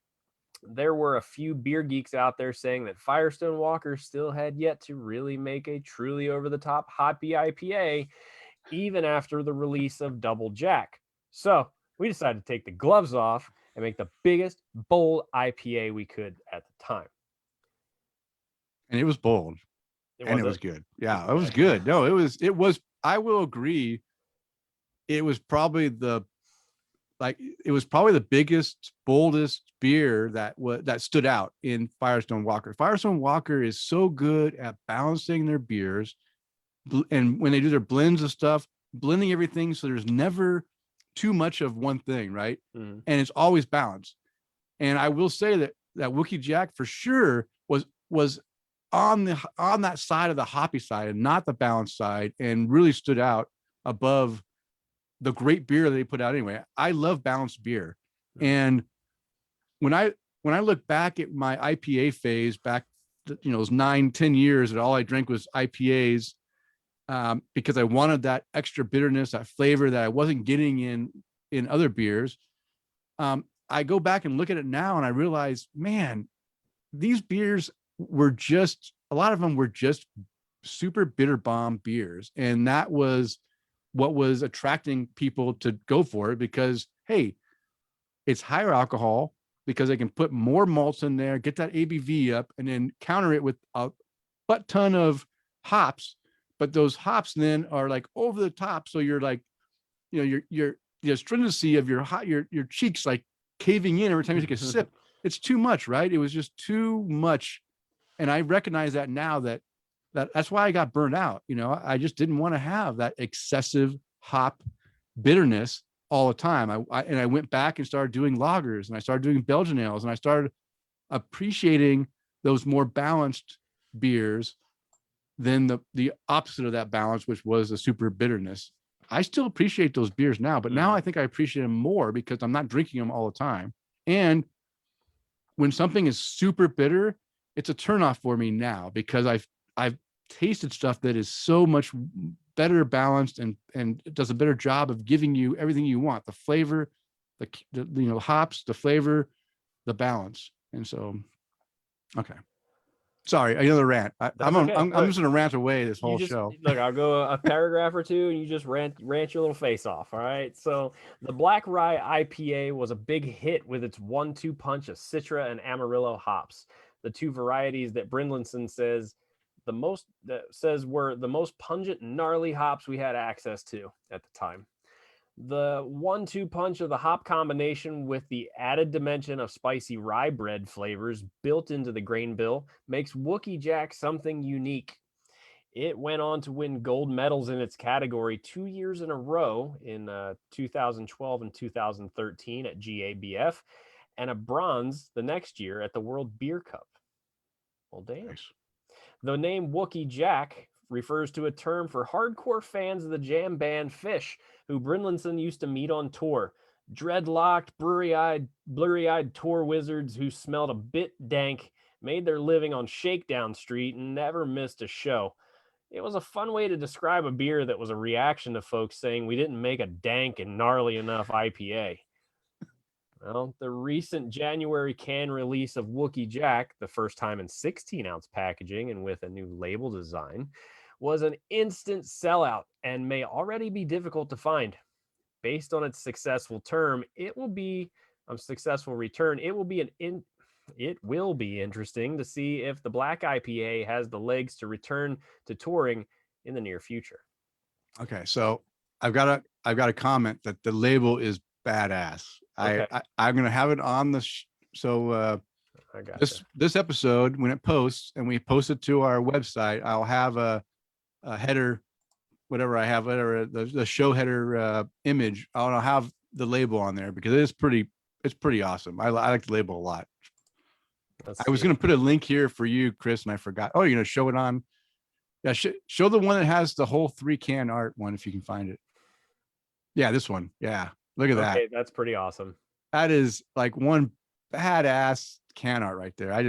There were a few beer geeks out there saying that Firestone Walker still had yet to really make a truly over-the-top hoppy IPA, even after the release of Double Jack. So we decided to take the gloves off and make the biggest, bold IPA we could at the time. And it was bold. It was good. Yeah, it was good. No, it was, I will agree. It was probably the biggest, boldest beer that stood out in Firestone Walker. Firestone Walker is so good at balancing their beers, and when they do their blends of stuff, blending everything so there's never too much of one thing, right? Mm-hmm. And it's always balanced. And I will say that Wookie Jack for sure was on that side of the hoppy side and not the balanced side, and really stood out above the great beer that they put out anyway. I love balanced beer. Mm-hmm. And when I look back at my IPA phase back, those 9-10 years that all I drank was IPAs, because I wanted that extra bitterness, that flavor that I wasn't getting in other beers. I go back and look at it now and I realize, man, these beers were a lot of them were just super bitter bomb beers. And that was what was attracting people to go for it, because, hey, it's higher alcohol because they can put more malts in there, get that ABV up, and then counter it with a butt ton of hops. But those hops then are like over the top. So you're like, your the astringency of your cheeks like caving in every time you take a sip. It's too much, right? It was just too much. And I recognize that now that's why I got burned out. I just didn't want to have that excessive hop bitterness all the time. I went back and started doing lagers, and I started doing Belgian ales, and I started appreciating those more balanced beers than the opposite of that balance, which was a super bitterness. I still appreciate those beers now, but now I think I appreciate them more because I'm not drinking them all the time. And when something is super bitter, it's a turnoff for me now, because I've tasted stuff that is so much better balanced and it does a better job of giving you everything you want: the flavor, the hops, the flavor, the balance. And so, okay. Sorry, another rant. That's okay. I'm just going to rant away this whole Just show. look. I'll go a paragraph or two, and you just rant your little face off. All right. So the Black Rye IPA was a big hit with its 1-2 punch of Citra and Amarillo hops, the two varieties that Brindlinson says were the most pungent, gnarly hops we had access to at the time. The 1-2 punch of the hop combination with the added dimension of spicy rye bread flavors built into the grain bill makes Wookie Jack something unique. It went on to win gold medals in its category 2 years in a row in 2012 and 2013 at GABF, and a bronze the next year at the World Beer Cup. Well, damn. Nice. The name Wookie Jack refers to a term for hardcore fans of the jam band Fish, who Brindlinson used to meet on tour. Dreadlocked, blurry-eyed tour wizards who smelled a bit dank, made their living on Shakedown Street, and never missed a show. It was a fun way to describe a beer that was a reaction to folks saying we didn't make a dank and gnarly enough IPA. Well, the recent January can release of Wookie Jack, the first time in 16-ounce packaging and with a new label design, was an instant sellout and may already be difficult to find. Based on its successful return, it will be interesting to see if the Black IPA has the legs to return to touring in the near future. Okay, so I've got a comment that the label is badass. Okay. I'm gonna have it on the I got this episode when it posts and we post it to our website. I'll have a header, whatever I have, whatever the show header image. I'll have the label on there because it's pretty awesome. I like the label a lot. I was gonna put a link here for you, Chris, and I forgot. Oh, you're gonna show it on. Yeah, show the one that has the whole 3-can art one if you can find it. Yeah, this one. Yeah, look at that. That's pretty awesome. That is like one badass can art right there. I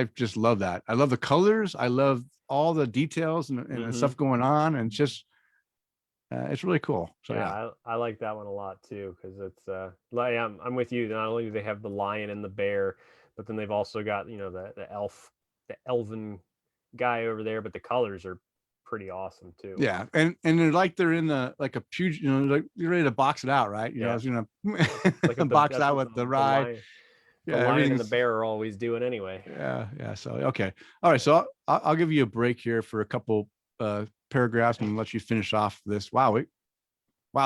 just love that. I love the colors. I love all the details and the stuff going on, and it's really cool. So yeah, I like that one a lot too because it's like I'm with you. Not only do they have the lion and the bear, but then they've also got the elven guy over there, but the colors are pretty awesome too. Yeah, and they're like they're in the like a huge, like you're ready to box it out, right? I was gonna like box out with the rye. The lion and the bear are always doing anyway. Yeah. So okay, all right. So I'll give you a break here for a couple paragraphs and let you finish off this. Wow,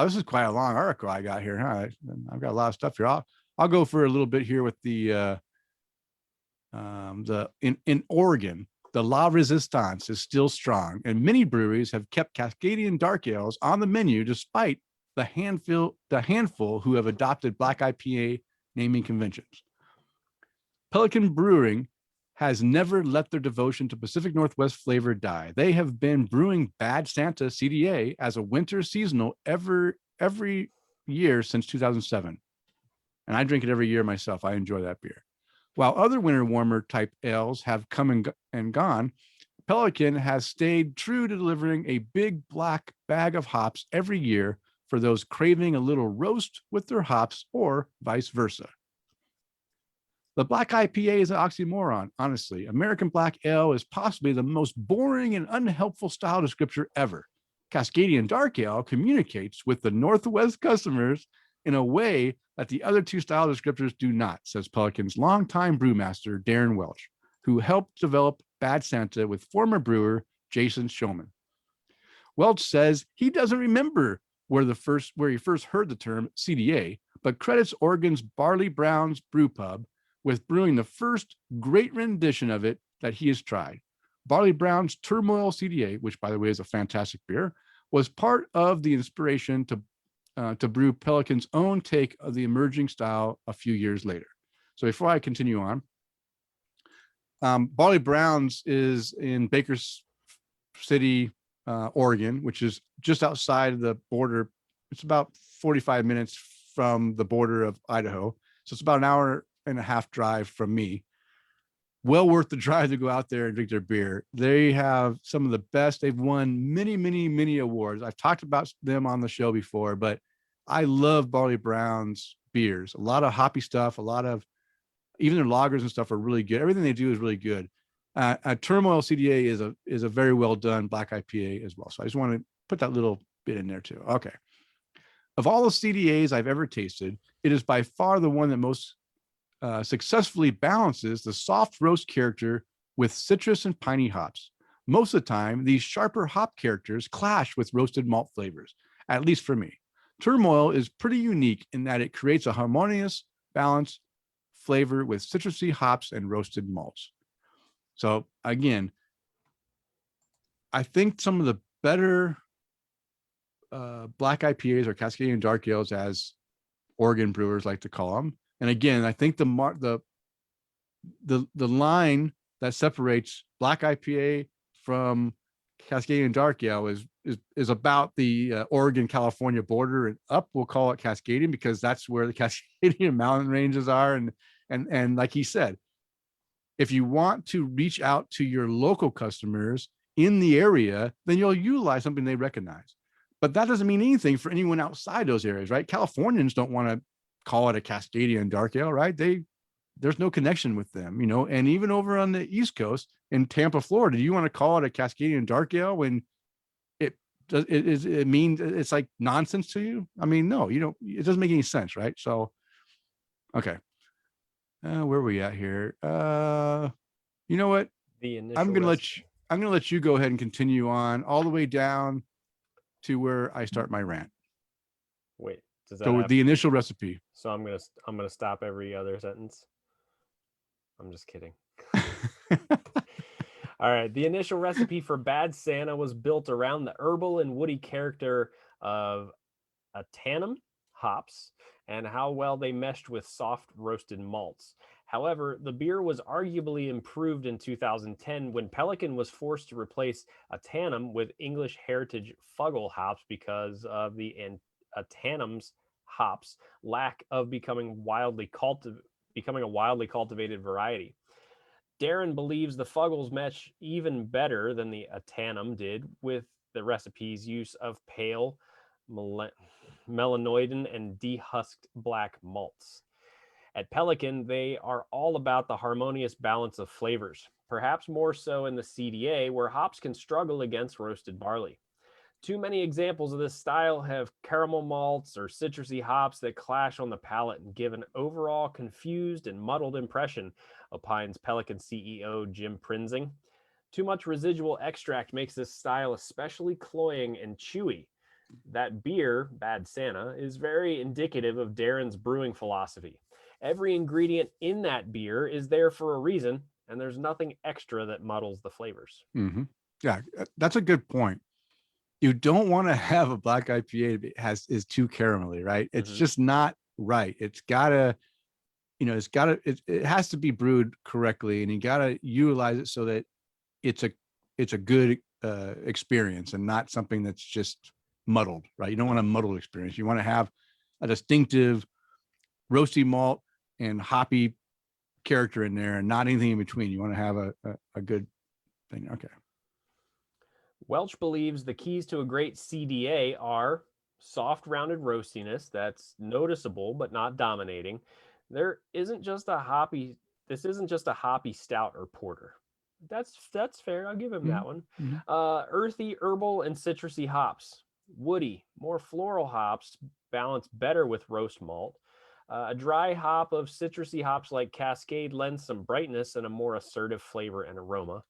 this is quite a long article I got here, huh? I've got a lot of stuff here. I'll go for a little bit here with the in Oregon. The La Resistance is still strong, and many breweries have kept Cascadian dark ales on the menu despite the handful who have adopted Black IPA naming conventions. Pelican Brewing has never let their devotion to Pacific Northwest flavor die. They have been brewing Bad Santa CDA as a winter seasonal every year since 2007. And I drink it every year myself. I enjoy that beer. While other winter warmer type ales have come and gone, Pelican has stayed true to delivering a big black bag of hops every year for those craving a little roast with their hops or vice versa. The Black IPA is an oxymoron, honestly. American Black Ale is possibly the most boring and unhelpful style descriptor ever. Cascadian Dark Ale communicates with the Northwest customers in a way that the other two style descriptors do not, says Pelican's longtime brewmaster, Darren Welch, who helped develop Bad Santa with former brewer Jason Shulman. Welch says he doesn't remember where he first heard the term CDA, but credits Oregon's Barley Brown's Brew Pub with brewing the first great rendition of it that he has tried. Barley Brown's Turmoil CDA, which by the way is a fantastic beer, was part of the inspiration to brew Pelican's own take of the emerging style a few years later. So before I continue on, Barley Brown's is in Baker City, Oregon, which is just outside the border. It's about 45 minutes from the border of Idaho. So it's about an hour and a half drive from me. Well worth the drive to go out there and drink their beer. They have some of the best. They've won many, many, many awards. I've talked about them on the show before, but I love Barley Brown's beers. A lot of hoppy stuff, a lot of Even their lagers and stuff are really good. Everything they do is really good. Turmoil CDA is a very well done black IPA as well. So I just want to put that little bit in there too. Okay. Of all the CDAs I've ever tasted, it is by far the one that most successfully balances the soft roast character with citrus and piney hops. Most of the time, these sharper hop characters clash with roasted malt flavors, at least for me. Turmoil is pretty unique in that it creates a harmonious, balanced flavor with citrusy hops and roasted malts. So again, I think some of the better black IPAs or Cascadian dark ales, as Oregon brewers like to call them. And again, I think the line that separates black IPA from Cascadian dark ale is about the Oregon California border and up. We'll call it Cascadian because that's where the Cascadian mountain ranges are. And like he said, if you want to reach out to your local customers in the area, then you'll utilize something they recognize. But that doesn't mean anything for anyone outside those areas, right? Californians don't want to call it a Cascadian dark ale, right? There's no connection with them, you know. And even over on the East Coast in Tampa, Florida, do you want to call it a Cascadian dark ale when it means it's like nonsense to you? I mean, no, you don't. It doesn't make any sense, right? So, okay, where are we at here? You know what? I'm gonna let you go ahead and continue on all the way down to where I start my rant. Wait, does that so the initial recipe? So I'm gonna stop every other sentence. I'm just kidding. All right. The initial recipe for Bad Santa was built around the herbal and woody character of Atanum hops and how well they meshed with soft roasted malts. However, the beer was arguably improved in 2010 when Pelican was forced to replace Atanum with English heritage Fuggle hops because of the Atanum's hops lack of becoming a wildly cultivated variety. Darren believes the Fuggles mesh even better than the Atanum did with the recipe's use of pale, melanoidin, and dehusked black malts. At Pelican, they are all about the harmonious balance of flavors, perhaps more so in the CDA, where hops can struggle against roasted barley. Too many examples of this style have caramel malts or citrusy hops that clash on the palate and give an overall confused and muddled impression, opines Pelican CEO Jim Prinzing. Too much residual extract makes this style especially cloying and chewy. That beer, Bad Santa, is very indicative of Darren's brewing philosophy. Every ingredient in that beer is there for a reason, and there's nothing extra that muddles the flavors. Mm-hmm. Yeah, that's a good point. You don't want to have a black IPA that is too caramelly, right? It's just not right. It's gotta, it has to be brewed correctly, and you gotta utilize it so that it's a good experience and not something that's just muddled, right? You don't want a muddled experience. You want to have a distinctive roasty malt and hoppy character in there, and not anything in between. You want to have a good thing. Okay. Welch believes the keys to a great CDA are soft rounded roastiness that's noticeable but not dominating. This isn't just a hoppy stout or porter. That's fair. I'll give him that one. Earthy, herbal, and citrusy hops. Woody, more floral hops balance better with roast malt. A dry hop of citrusy hops like Cascade lends some brightness and a more assertive flavor and aroma.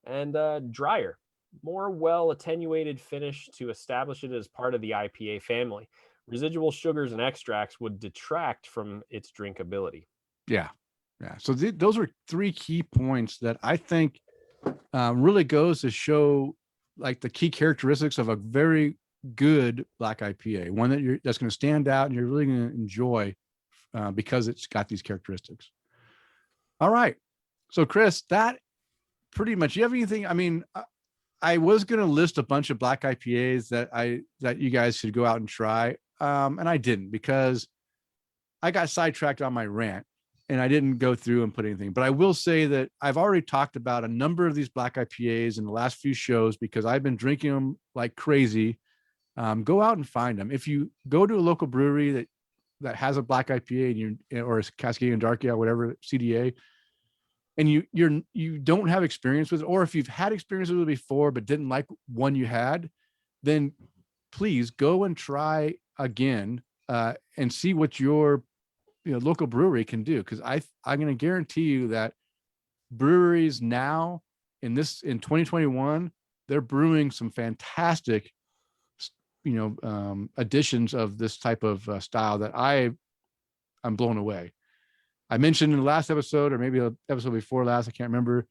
And drier, more well attenuated finish to establish it as part of the IPA family. Residual sugars and extracts would detract from its drinkability. Yeah. So those are three key points that I think really goes to show like the key characteristics of a very good black IPA, one that's going to stand out and you're really going to enjoy because it's got these characteristics. All right. So Chris, that pretty much, you have anything? I mean, I was going to list a bunch of black IPAs that you guys should go out and try. And I didn't because I got sidetracked on my rant and I didn't go through and put anything. But I will say that I've already talked about a number of these black IPAs in the last few shows because I've been drinking them like crazy. Go out and find them. If you go to a local brewery that has a black IPA and or a Cascadian Dark Ale, whatever CDA, and you don't have experience with it, or if you've had experience with it before but didn't like one you had, then please go and try again and see what your local brewery can do. Because I'm going to guarantee you that breweries now in 2021, they're brewing some fantastic additions of this type of style that I'm blown away. I mentioned in the last episode, or maybe an episode before last, I can't remember,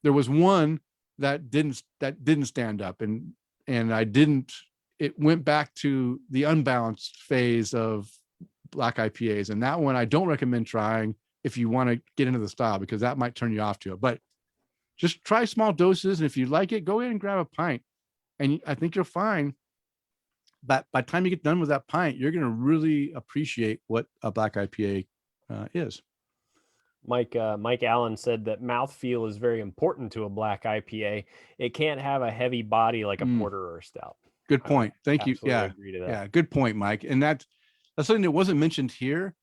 there was one that didn't stand up, and it went back to the unbalanced phase of black IPAs. And that one I don't recommend trying if you want to get into the style, because that might turn you off to it. But just try small doses, and if you like it, go ahead and grab a pint. And I think you'll find that by the time you get done with that pint, you're going to really appreciate what a black IPA is. Mike Allen said that mouthfeel is very important to a black IPA. It can't have a heavy body like a porter or a stout. Good point. Thank you. Yeah. Agree to that. Yeah. Good point, Mike. And that's something that wasn't mentioned here.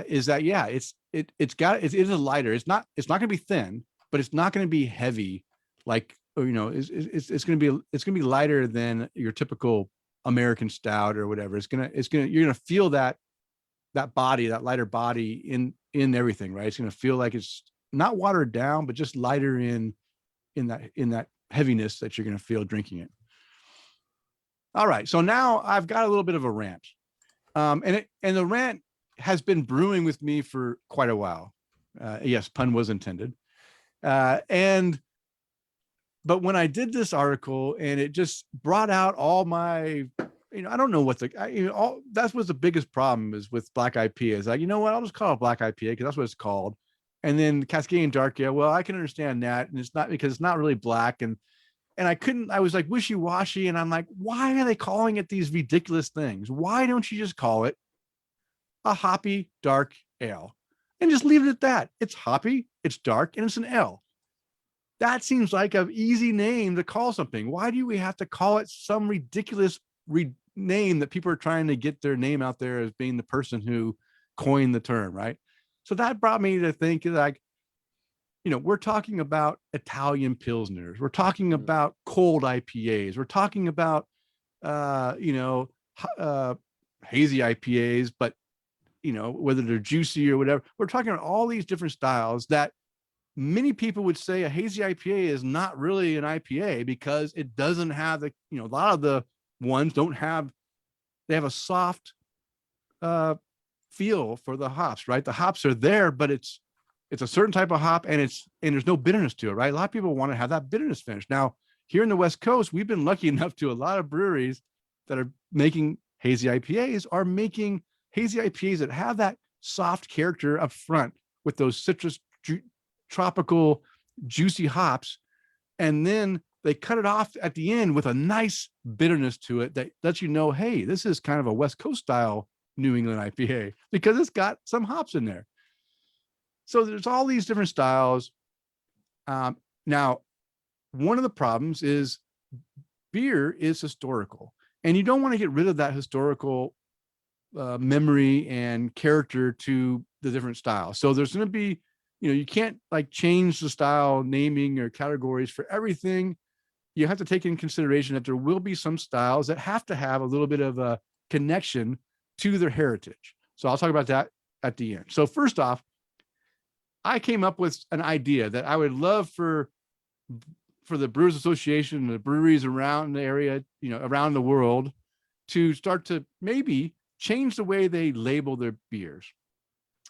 Is that, yeah, it is a lighter. It's not going to be thin, but it's not going to be heavy. Like, it's going to be lighter than your typical American stout or whatever. You're going to feel that body, that lighter body in everything, right? It's going to feel like it's not watered down, but just lighter in that heaviness that you're going to feel drinking it. All right. So now I've got a little bit of a rant. And the rant has been brewing with me for quite a while. Yes, pun was intended. But when I did this article, and it just brought out all my, I don't know what that was the biggest problem is with black IPA. Is like, you know what, I'll just call it black IPA because that's what it's called. And then Cascadian Dark Ale, well, I can understand that. And it's not, because it's not really black. And I was like wishy-washy, and I'm like, why are they calling it these ridiculous things? Why don't you just call it a hoppy dark ale and just leave it at that? It's hoppy, it's dark, and it's an ale. That seems like an easy name to call something. Why do we have to call it some ridiculous name that people are trying to get their name out there as being the person who coined the term, right? So that brought me to think, like, we're talking about Italian Pilsners. We're talking about cold IPAs. We're talking about, hazy IPAs, but, whether they're juicy or whatever. We're talking about all these different styles that many people would say a hazy IPA is not really an IPA because it doesn't have a lot of the ones they have a soft feel for the hops, right? The hops are there, but it's a certain type of hop, and there's no bitterness to it, right? A lot of people want to have that bitterness finish. Now, here in the West Coast, we've been lucky enough to a lot of breweries that are making hazy IPAs are making hazy IPAs that have that soft character up front with those citrus, tropical, juicy hops. And then they cut it off at the end with a nice bitterness to it that lets you know, hey, this is kind of a West Coast style New England IPA because it's got some hops in there. So there's all these different styles. Now, one of the problems is beer is historical, and you don't want to get rid of that historical memory and character to the different styles. So there's going to be, you can't like change the style naming or categories for everything. You have to take in consideration that there will be some styles that have to have a little bit of a connection to their heritage. So I'll talk about that at the end. So first off, I came up with an idea that I would love for the Brewers Association and the breweries around the area, around the world, to start to maybe change the way they label their beers.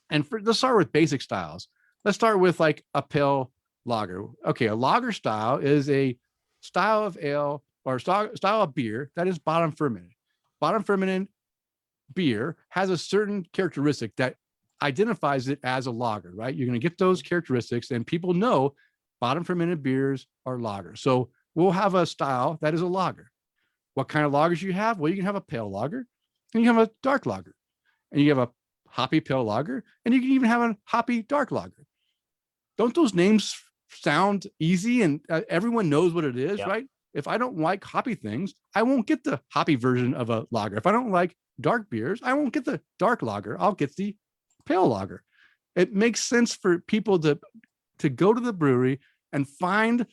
And let's start with basic styles. Let's start with like a pale lager. Okay, a lager style is a style of ale or style of beer that is bottom fermented. Bottom fermented beer has a certain characteristic that identifies it as a lager, right? You're going to get those characteristics, and people know bottom fermented beers are lagers. So we'll have a style that is a lager. What kind of lagers you have? Well, you can have a pale lager, and you have a dark lager, and you have a hoppy pale lager, and you can even have a hoppy dark lager. Don't those names sound easy and everyone knows what it is, right? If I don't like hoppy things, I won't get the hoppy version of a lager. If I don't like dark beers, I won't get the dark lager. I'll get the pale lager. It makes sense for people to go to the brewery and find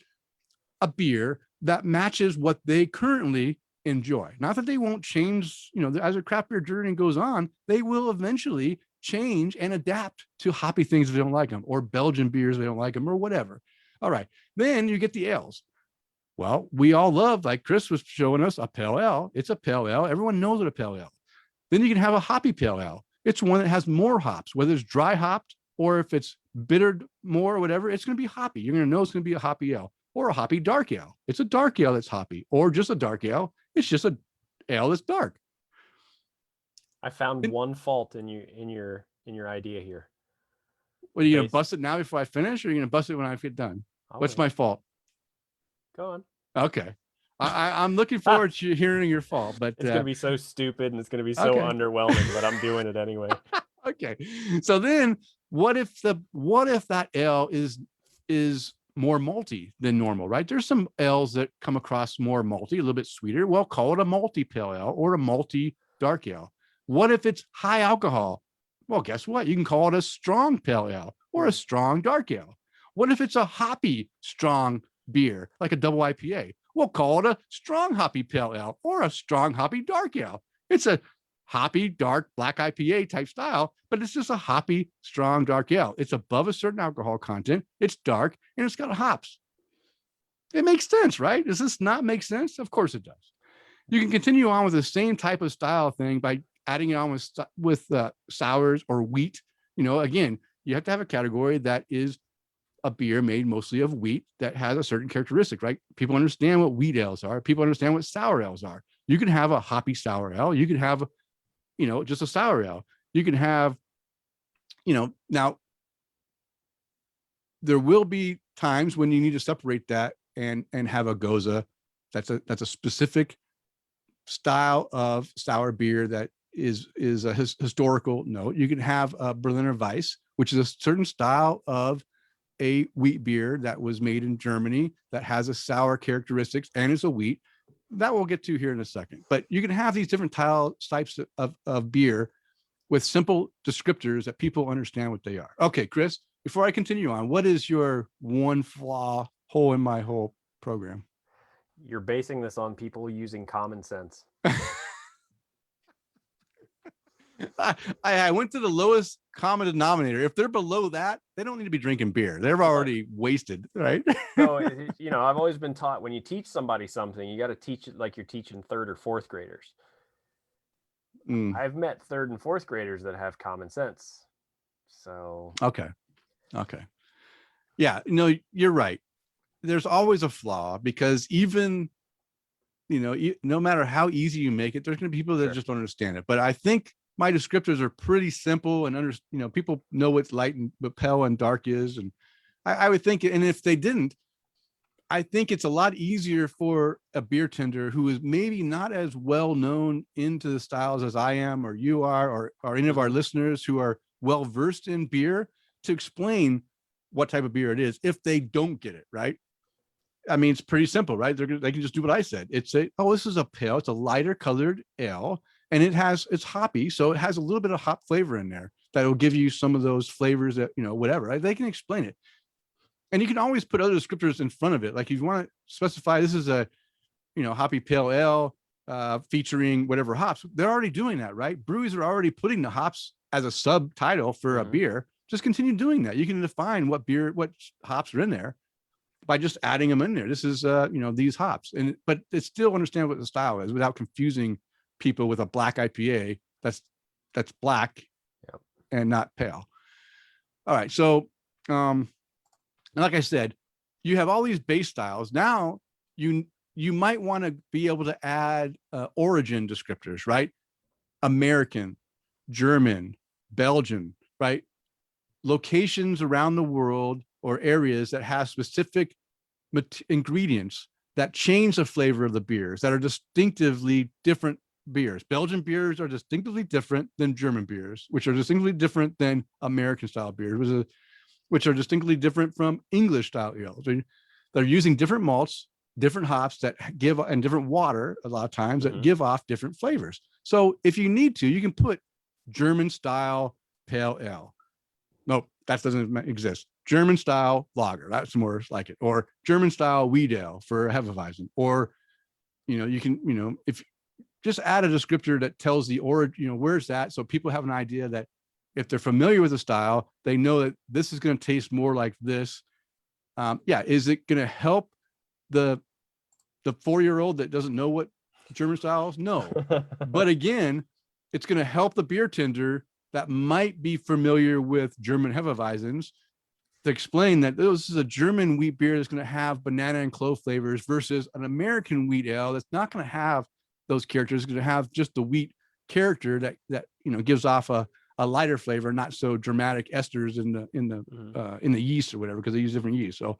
a beer that matches what they currently enjoy. Not that they won't change, as a craft beer journey goes on, they will eventually change and adapt to hoppy things if they don't like them, or Belgian beers if they don't like them, or whatever. All right. Then you get the ales. Well, we all love, like Chris was showing us, a pale ale. It's a pale ale. Everyone knows what a pale ale. Then you can have a hoppy pale ale. It's one that has more hops, whether it's dry hopped or if it's bittered more or whatever, it's going to be hoppy. You're going to know it's going to be a hoppy ale, or a hoppy dark ale. It's a dark ale that's hoppy, or just a dark ale. It's just a ale that's dark. I found one fault in your idea here. Well, are you going to bust it now before I finish, or are you going to bust it when I get done? What's my fault? Go on. Okay. I'm looking forward to hearing your fault, but it's going to be so stupid and it's going to be so underwhelming, but I'm doing it anyway. Okay. So then what if that ale is more malty than normal, right? There's some ales that come across more malty, a little bit sweeter. Well, call it a malty pale ale or a malty dark ale. What if it's high alcohol? Well, guess what? You can call it a strong pale ale or a strong dark ale. What if it's a hoppy strong beer, like a double IPA? We'll call it a strong hoppy pale ale or a strong hoppy dark ale. It's a hoppy, dark, black IPA type style, but it's just a hoppy, strong, dark ale. It's above a certain alcohol content. It's dark and it's got hops. It makes sense, right? Does this not make sense? Of course it does. You can continue on with the same type of style thing by adding it on with sours or wheat. Again, you have to have a category that is a beer made mostly of wheat that has a certain characteristic, right? People understand what wheat ales are. People understand what sour ales are. You can have a hoppy sour ale. You can have, just a sour ale. You can have, now there will be times when you need to separate that and have a Gose. That's a specific style of sour beer that is a historical note. You can have a Berliner Weiss, which is a certain style of a wheat beer that was made in Germany that has a sour characteristics and is a wheat that we'll get to here in a second. But you can have these different types of beer with simple descriptors that people understand what they are. Okay, Chris, before I continue on, what is your one flaw hole in my whole program? You're basing this on people using common sense. I went to the lowest common denominator. If they're below that, they don't need to be drinking beer. They're already wasted, right? So, I've always been taught when you teach somebody something, you got to teach it like you're teaching third or fourth graders. I've met third and fourth graders that have common sense. So okay. Yeah, you're right. There's always a flaw because even no matter how easy you make it, there's going to be people that just don't understand it. But I think my descriptors are pretty simple and people know what light and what pale and dark is. And I would think, and if they didn't, I think it's a lot easier for a beer tender who is maybe not as well known into the styles as I am, or you are, or any of our listeners who are well versed in beer to explain what type of beer it is if they don't get it right. I mean, it's pretty simple, right? They can just do what I said. This is a pale, it's a lighter colored ale, and it's hoppy, so it has a little bit of hop flavor in there that will give you some of those flavors that, whatever, right? They can explain it. And you can always put other descriptors in front of it. Like if you want to specify this is a, hoppy pale ale featuring whatever hops, they're already doing that, right? Breweries are already putting the hops as a subtitle for a beer. Just continue doing that. You can define what hops are in there by just adding them in there. This is, these hops, but it's still understand what the style is without confusing people with a black IPA that's black and not pale. All right. So, like I said, you have all these base styles. Now you might want to be able to add origin descriptors, right? American, German, Belgian, right? Locations around the world or areas that have specific ingredients that change the flavor of the beers that are distinctively different beers. Belgian beers are distinctively different than German beers, which are distinctly different than American style beers, which are distinctly different from English style ales. They're using different malts different hops that give, and different water a lot of times that Mhm. give off different flavors. So if you need to, you can put German style pale ale. Nope, that doesn't exist. German style lager, that's more like it. Or German style wheat ale for Hefeweizen. Or, you can, if just add a descriptor that tells the origin, where's that, so people have an idea that if they're familiar with the style, they know that this is going to taste more like this. Is it going to help the 4-year-old that doesn't know what German style is? No. But again, it's going to help the beer tender that might be familiar with German Hefeweizens to explain that this is a German wheat beer that's going to have banana and clove flavors versus an American wheat ale that's not going to have those characters. It's going to have just the wheat character that gives off a lighter flavor, not so dramatic esters in the yeast or whatever, because they use different yeast. So,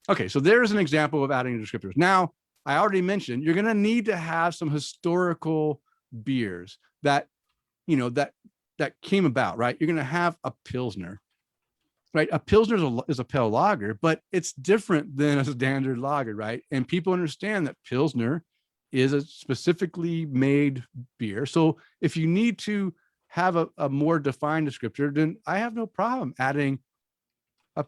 okay, so there's an example of adding descriptors. Now, I already mentioned you're going to need to have some historical beers that came about, right? You're going to have a Pilsner, right? A Pilsner is a pale lager, but it's different than a standard lager, right? And people understand that Pilsner is a specifically made beer. So if you need to have a more defined descriptor, then I have no problem adding a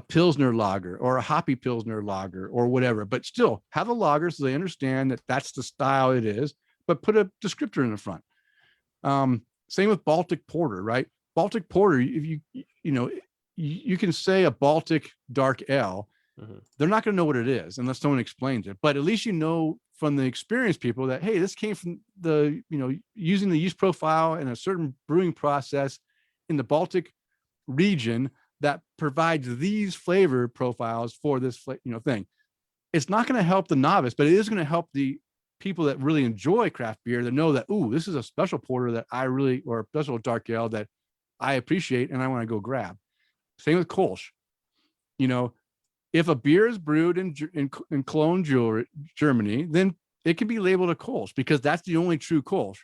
Pilsner lager or a hoppy Pilsner lager or whatever, but still have a lager so they understand that that's the style it is, but put a descriptor in the front. Same with Baltic Porter, right? Baltic Porter, if you can say a Baltic dark ale, they're not going to know what it is unless someone explains it. But at least from the experienced people that, hey, this came from using the yeast profile and a certain brewing process in the Baltic region that provides these flavor profiles for this thing. It's not going to help the novice, but it is going to help the people that really enjoy craft beer, that know that, this is a special porter that or a special dark ale that I appreciate and I want to go grab. Same with Kolsch. If a beer is brewed in Cologne, Germany, then it can be labeled a Kolsch because that's the only true Kolsch.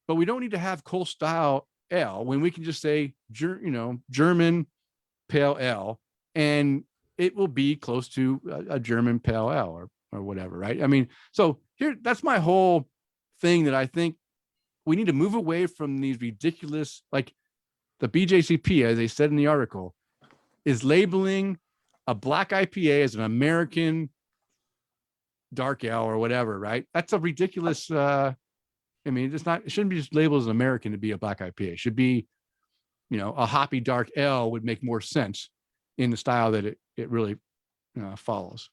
But we don't need to have Kolsch style ale when we can just say, German pale ale, and it will be close to a German pale ale or whatever, right? I mean, so that's my whole thing, that I think we need to move away from these ridiculous, like the BJCP, as they said in the article, is labeling a black IPA as an American dark ale or whatever, right? That's a ridiculous, it shouldn't be just labeled as an American to be a black IPA. It should be, a hoppy dark ale would make more sense in the style that it really follows.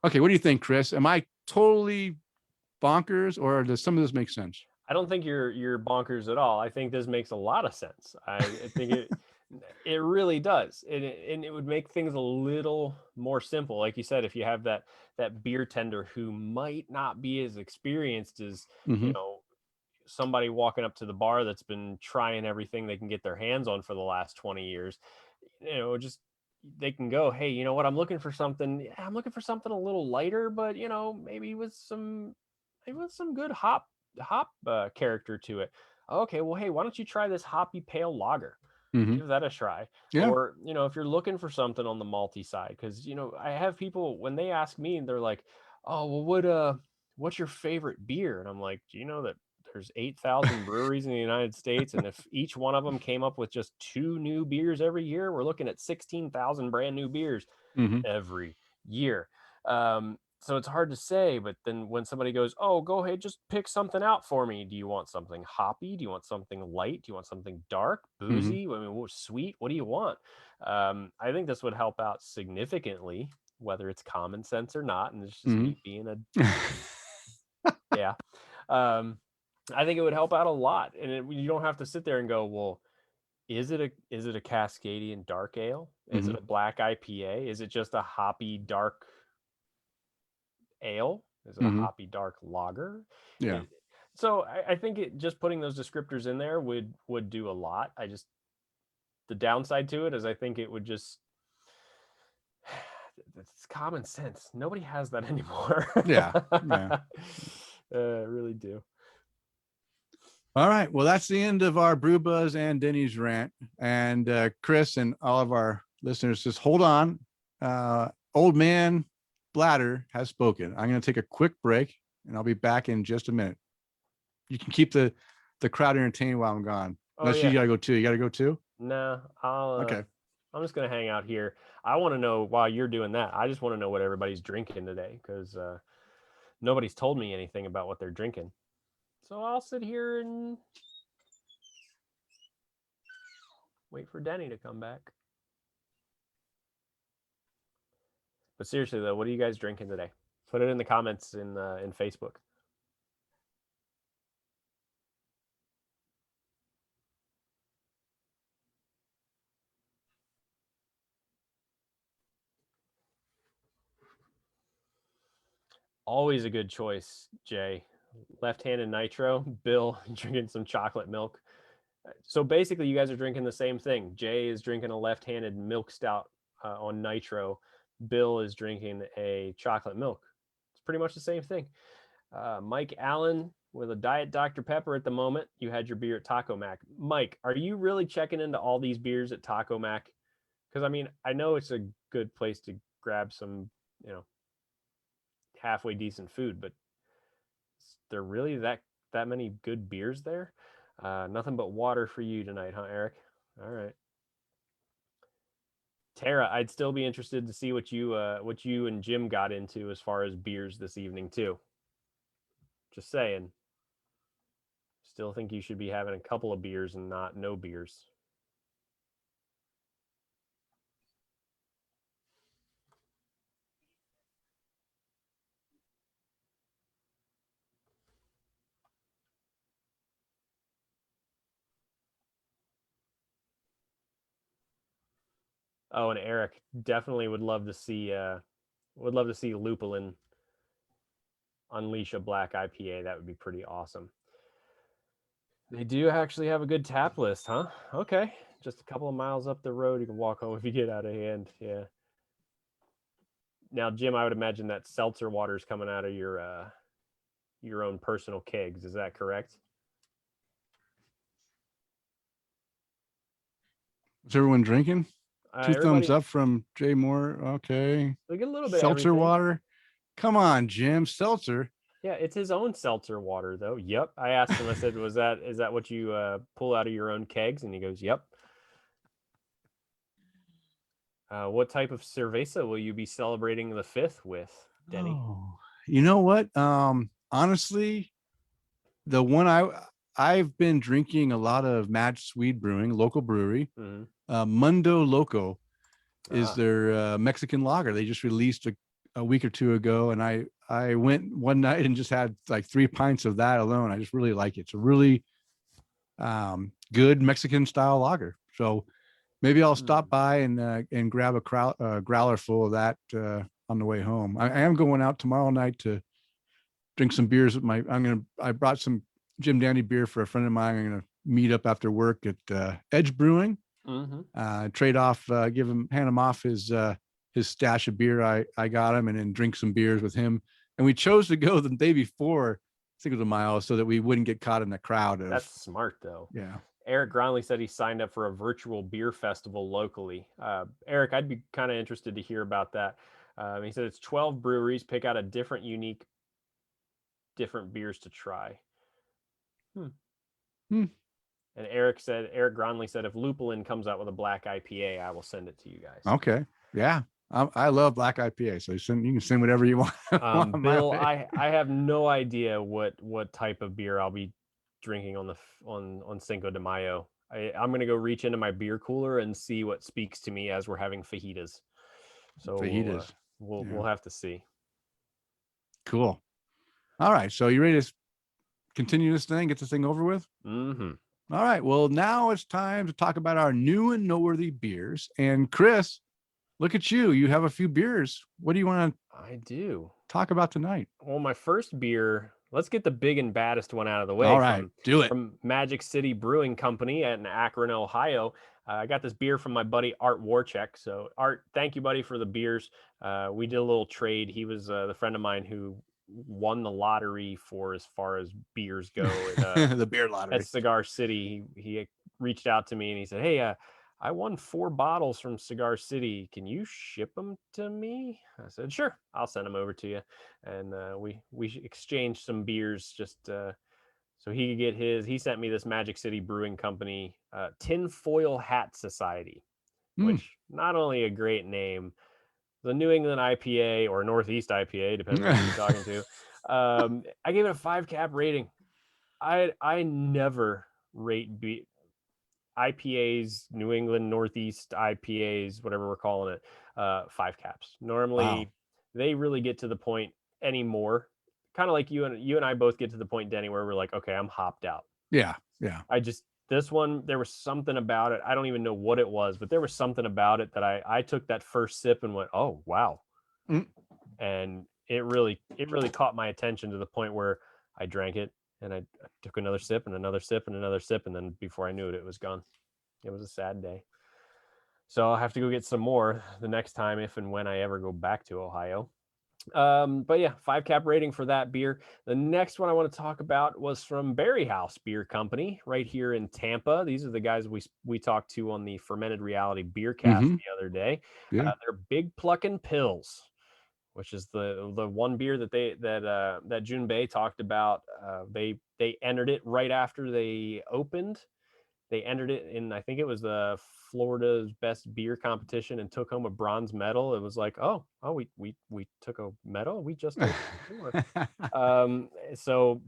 Okay, what do you think, Chris? Am I totally bonkers, or does some of this make sense? I don't think you're bonkers at all. I think this makes a lot of sense. I think it really does, and it would make things a little more simple. Like you said, if you have that beer tender who might not be as experienced as somebody walking up to the bar that's been trying everything they can get their hands on for the last 20 years, just they can go, hey, you know what, I'm looking for something a little lighter, but maybe with some good hop character to it. Okay, well, hey, why don't you try this hoppy pale lager? Give that a try. Yeah. Or if you're looking for something on the malty side, because I have people, when they ask me, and they're like, oh, well, what's your favorite beer? And I'm like, do you know that there's 8,000 breweries in the United States, and if each one of them came up with just 2 new beers every year, we're looking at 16,000 brand new beers every year. So it's hard to say, but then when somebody goes, oh, go ahead, just pick something out for me. Do you want something hoppy? Do you want something light? Do you want something dark, boozy? I mean, sweet? What do you want? I think this would help out significantly, whether it's common sense or not. And it's just me being yeah. I think it would help out a lot. And you don't have to sit there and go, well, is it a Cascadian dark ale? Is it a black IPA? Is it just a hoppy dark ale? Is it a hoppy dark lager? Yeah. So I think just putting those descriptors in there would do a lot. The downside to it is I think it would just, it's common sense. Nobody has that anymore. Yeah. I really do. All right. Well, that's the end of our Brew Buzz and Denny's rant. And Chris and all of our listeners, just hold on. Old man bladder has spoken. I'm going to take a quick break, and I'll be back in just a minute. You can keep the crowd entertained while I'm gone. Oh, Unless yeah. you got to go too. You got to go too? No, Okay. I'm just gonna hang out here. I want to know while you're doing that. I just want to know what everybody's drinking today because nobody's told me anything about what they're drinking. So I'll sit here and wait for Denny to come back. But seriously though, what are you guys drinking today? Put it in the comments in Facebook. Always a good choice, Jay. Left-handed nitro. Bill drinking some chocolate milk. So basically, you guys are drinking the same thing. Jay is drinking a left-handed milk stout on nitro. Bill is drinking a chocolate milk. It's pretty much the same thing. Mike Allen with a Diet Dr. Pepper at the moment. You had your beer at Taco Mac. Mike, are you really checking into all these beers at Taco Mac? Because I mean, I know it's a good place to grab some, halfway decent food, but is there really that many good beers there? Nothing but water for you tonight, huh, Eric? All right. Tara, I'd still be interested to see what you and Jim got into as far as beers this evening too. Just saying. Still think you should be having a couple of beers and not no beers. Oh, and Eric definitely would love to see Lupulin unleash a black IPA. That would be pretty awesome. They do actually have a good tap list, huh? Okay. Just a couple of miles up the road. You can walk home if you get out of hand. Yeah. Now, Jim, I would imagine that seltzer water is coming out of your own personal kegs. Is that correct? Is everyone drinking? Two thumbs Everybody, up from Jay Moore. Okay. we get a little bit of Seltzer everything. water. Come on, Jim. Seltzer. Yeah, it's his own seltzer water, though. Yep. I asked him. I said, is that what you pull out of your own kegs?" And he goes, "Yep." What type of cerveza will you be celebrating the 5th with, Denny? Oh, you know what? Honestly, the one I've been drinking a lot of Swede Brewing, local brewery. Mm-hmm. Mundo Loco is their Mexican lager. They just released a week or two ago, and I went one night and just had like 3 pints of that alone. I just really like it. It's a really good Mexican style lager. So maybe I'll stop by and grab a growler full of that on the way home. I am going out tomorrow night to drink some beers with I brought some Jim Dandy beer for a friend of mine. I'm going to meet up after work at Edge Brewing. Mm-hmm. Trade off, hand him off his stash of beer I got him, and then drink some beers with him. And we chose to go the day before, I think it was a mile, so that we wouldn't get caught in the crowd. That's smart, though. Yeah. Eric Gronley said he signed up for a virtual beer festival locally. Eric, I'd be kind of interested to hear about that. He said it's 12 breweries, pick out a different beers to try. And Eric Gronley said, if Lupulin comes out with a black IPA, I will send it to you guys. Okay. Yeah. I love black IPA, so you can send whatever you want. Bill, I have no idea what type of beer I'll be drinking on Cinco de Mayo. I'm gonna go reach into my beer cooler and see what speaks to me as we're having fajitas. So fajitas. We'll have to see. Cool. All right. So you ready to continue this thing? Get this thing over with? Mm-hmm. All right. Well, now it's time to talk about our new and noteworthy beers. And Chris, look at you. You have a few beers. What do you want to I do talk about tonight? Well, my first beer, let's get the big and baddest one out of the way. All right, do it. From Magic City Brewing Company in Akron, Ohio. I got this beer from my buddy Art Warchek. So Art, thank you, buddy, for the beers. We did a little trade. He was the friend of mine who won the lottery for as far as beers go. The beer lottery at Cigar City. He reached out to me and he said, "Hey, I won 4 bottles from Cigar City. Can you ship them to me? I said, sure, I'll send them over to you. And we exchanged some beers just so he could get his. He sent me this Magic City Brewing Company Tinfoil Hat Society, which not only a great name, the New England IPA or Northeast IPA, depends on who you're talking to. I gave it a 5 cap rating. I never rate IPAs, New England Northeast IPAs, whatever we're calling it, 5 caps. Normally, they really get to the point anymore. Kind of like you and I both get to the point, Denny, where we're like, okay, I'm hopped out. Yeah. This one, there was something about it. I don't even know what it was, but there was something about it that I took that first sip and went, oh wow. And it really caught my attention to the point where I drank it and I took another sip and another sip and another sip, and then before I knew it, it was gone. It was a sad day. So I'll have to go get some more the next time if and when I ever go back to Ohio. But yeah, 5 cap rating for that beer. The next one I want to talk about was from Barriehaus Beer Company right here in Tampa. These are the guys we talked to on the Fermented Reality Beer Cast the other day. Yeah. They're Big Pluckin Pills, which is the one beer that that June Bay talked about. They entered it right after they opened. They entered it in, I think it was the Florida's best beer competition, and took home a bronze medal. It was like, oh, we took a medal. We just so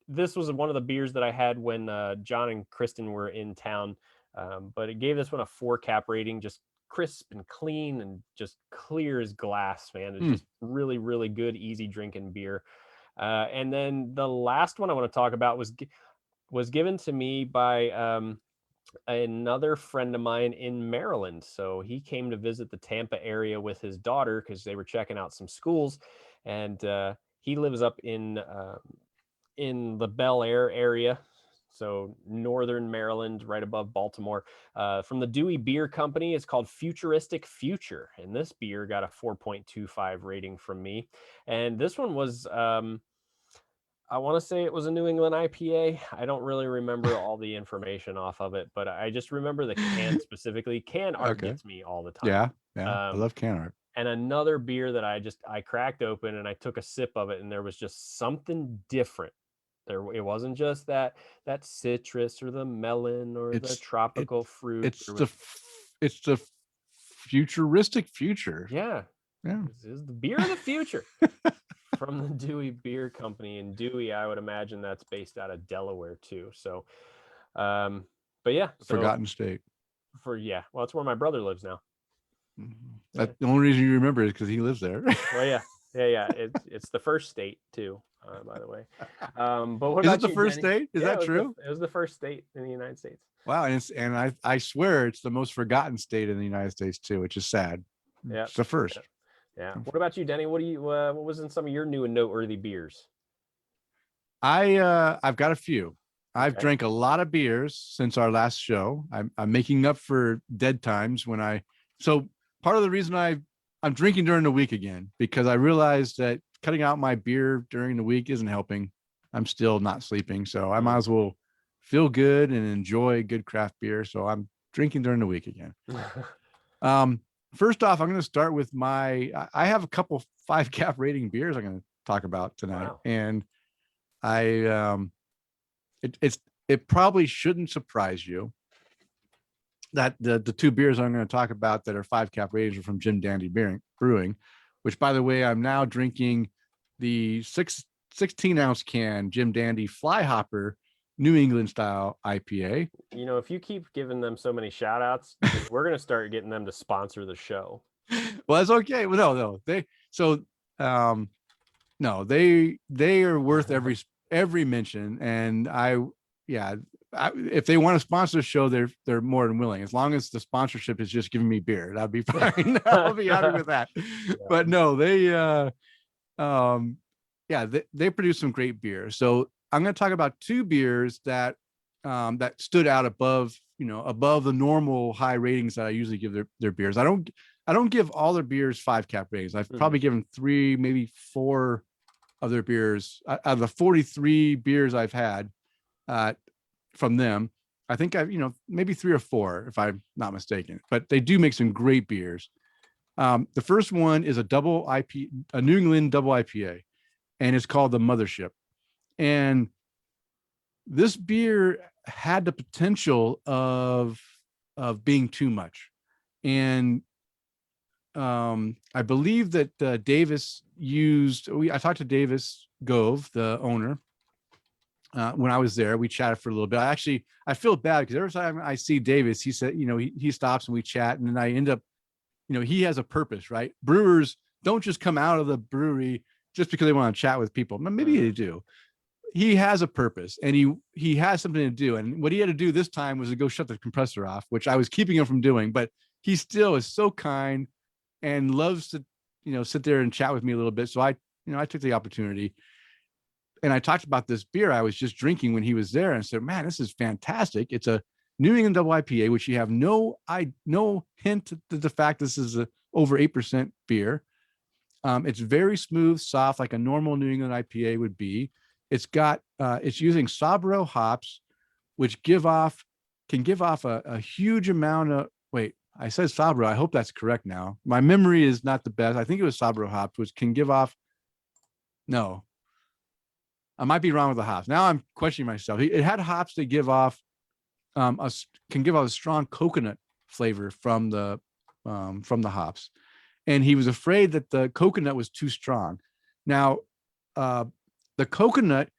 this was one of the beers that I had when John and Kristen were in town. But it gave this one a 4 cap rating, just crisp and clean and just clear as glass, man. It's just really, really good, easy drinking beer. And then the last one I want to talk about was given to me by another friend of mine in Maryland. So he came to visit the Tampa area with his daughter because they were checking out some schools, and he lives up in the Bel Air area, so northern Maryland, right above Baltimore. From the Dewey Beer Company, it's called Futuristic Future, and this beer got a 4.25 rating from me. And this one was I want to say it was a New England IPA. I don't really remember all the information off of it, but I just remember the can specifically. Can art gets me all the time. Yeah. I love can art. And another beer that I cracked open and I took a sip of it, and there was just something different. It wasn't just that citrus or the melon or the tropical fruit. It's the futuristic future. Yeah. This is the beer of the future. From the Dewey Beer Company. And Dewey, I would imagine that's based out of Delaware too. So but yeah, Forgotten state. Well, it's where my brother lives now. That's the only reason you remember is because he lives there. Well, yeah. It's the first state too, by the way. But what is about it the first state? Is that true? It was the first state in the United States. Wow, and I swear it's the most forgotten state in the United States too, which is sad. Yeah, it's the first. Yeah. What about you, Denny? What was in some of your new and noteworthy beers? I've got a few. I've drank a lot of beers since our last show. I'm making up for dead times so part of the reason I'm drinking during the week again, because I realized that cutting out my beer during the week isn't helping. I'm still not sleeping, so I might as well feel good and enjoy good craft beer. So I'm drinking during the week again. First off, I'm going to start with I have a couple 5 cap rating beers I'm going to talk about tonight. Wow. And it probably shouldn't surprise you that the 2 beers I'm going to talk about that are 5 cap ratings are from Jim Dandy Brewing, which, by the way, I'm now drinking the 16-ounce can Jim Dandy Flyhopper New England style IPA. You know, if you keep giving them so many shout outs, we're going to start getting them to sponsor the show. Well, that's okay. Well, no, they are worth every mention. And if they want to sponsor the show, they're more than willing, as long as the sponsorship is just giving me beer. That'd be fine. I'll be happy with that. Yeah. But no, they produce some great beer. So I'm going to talk about 2 beers that stood out above the normal high ratings that I usually give their beers. I don't give all their beers 5 cap ratings. I've probably given 3, maybe 4 of their beers out of the 43 beers I've had from them. I think I've, maybe 3 or 4, if I'm not mistaken, but they do make some great beers. The first one is a New England double IPA, and it's called the Mothership. And this beer had the potential of being too much. And I believe that Davis I talked to Davis Gove, the owner, when I was there. We chatted for a little bit. I feel bad because every time I see Davis, he said, he stops and we chat, and then I end up, he has a purpose, right? Brewers don't just come out of the brewery just because they want to chat with people. Maybe they do. He has a purpose, and he has something to do. And what he had to do this time was to go shut the compressor off, which I was keeping him from doing, but he still is so kind and loves to, sit there and chat with me a little bit. So I took the opportunity, and I talked about this beer I was just drinking when he was there, and said, man, this is fantastic. It's a New England double IPA, which you have no hint to the fact this is a over 8% beer. It's very smooth, soft, like a normal New England IPA would be. It's using Sabro hops, which can give off a huge amount of, wait, I said Sabro. I hope that's correct now. My memory is not the best. I think it was Sabro hops, which can give off, no, I might be wrong with the hops. Now I'm questioning myself. It had hops that give off, can give off a strong coconut flavor from the hops. And he was afraid that the coconut was too strong. Now, the coconut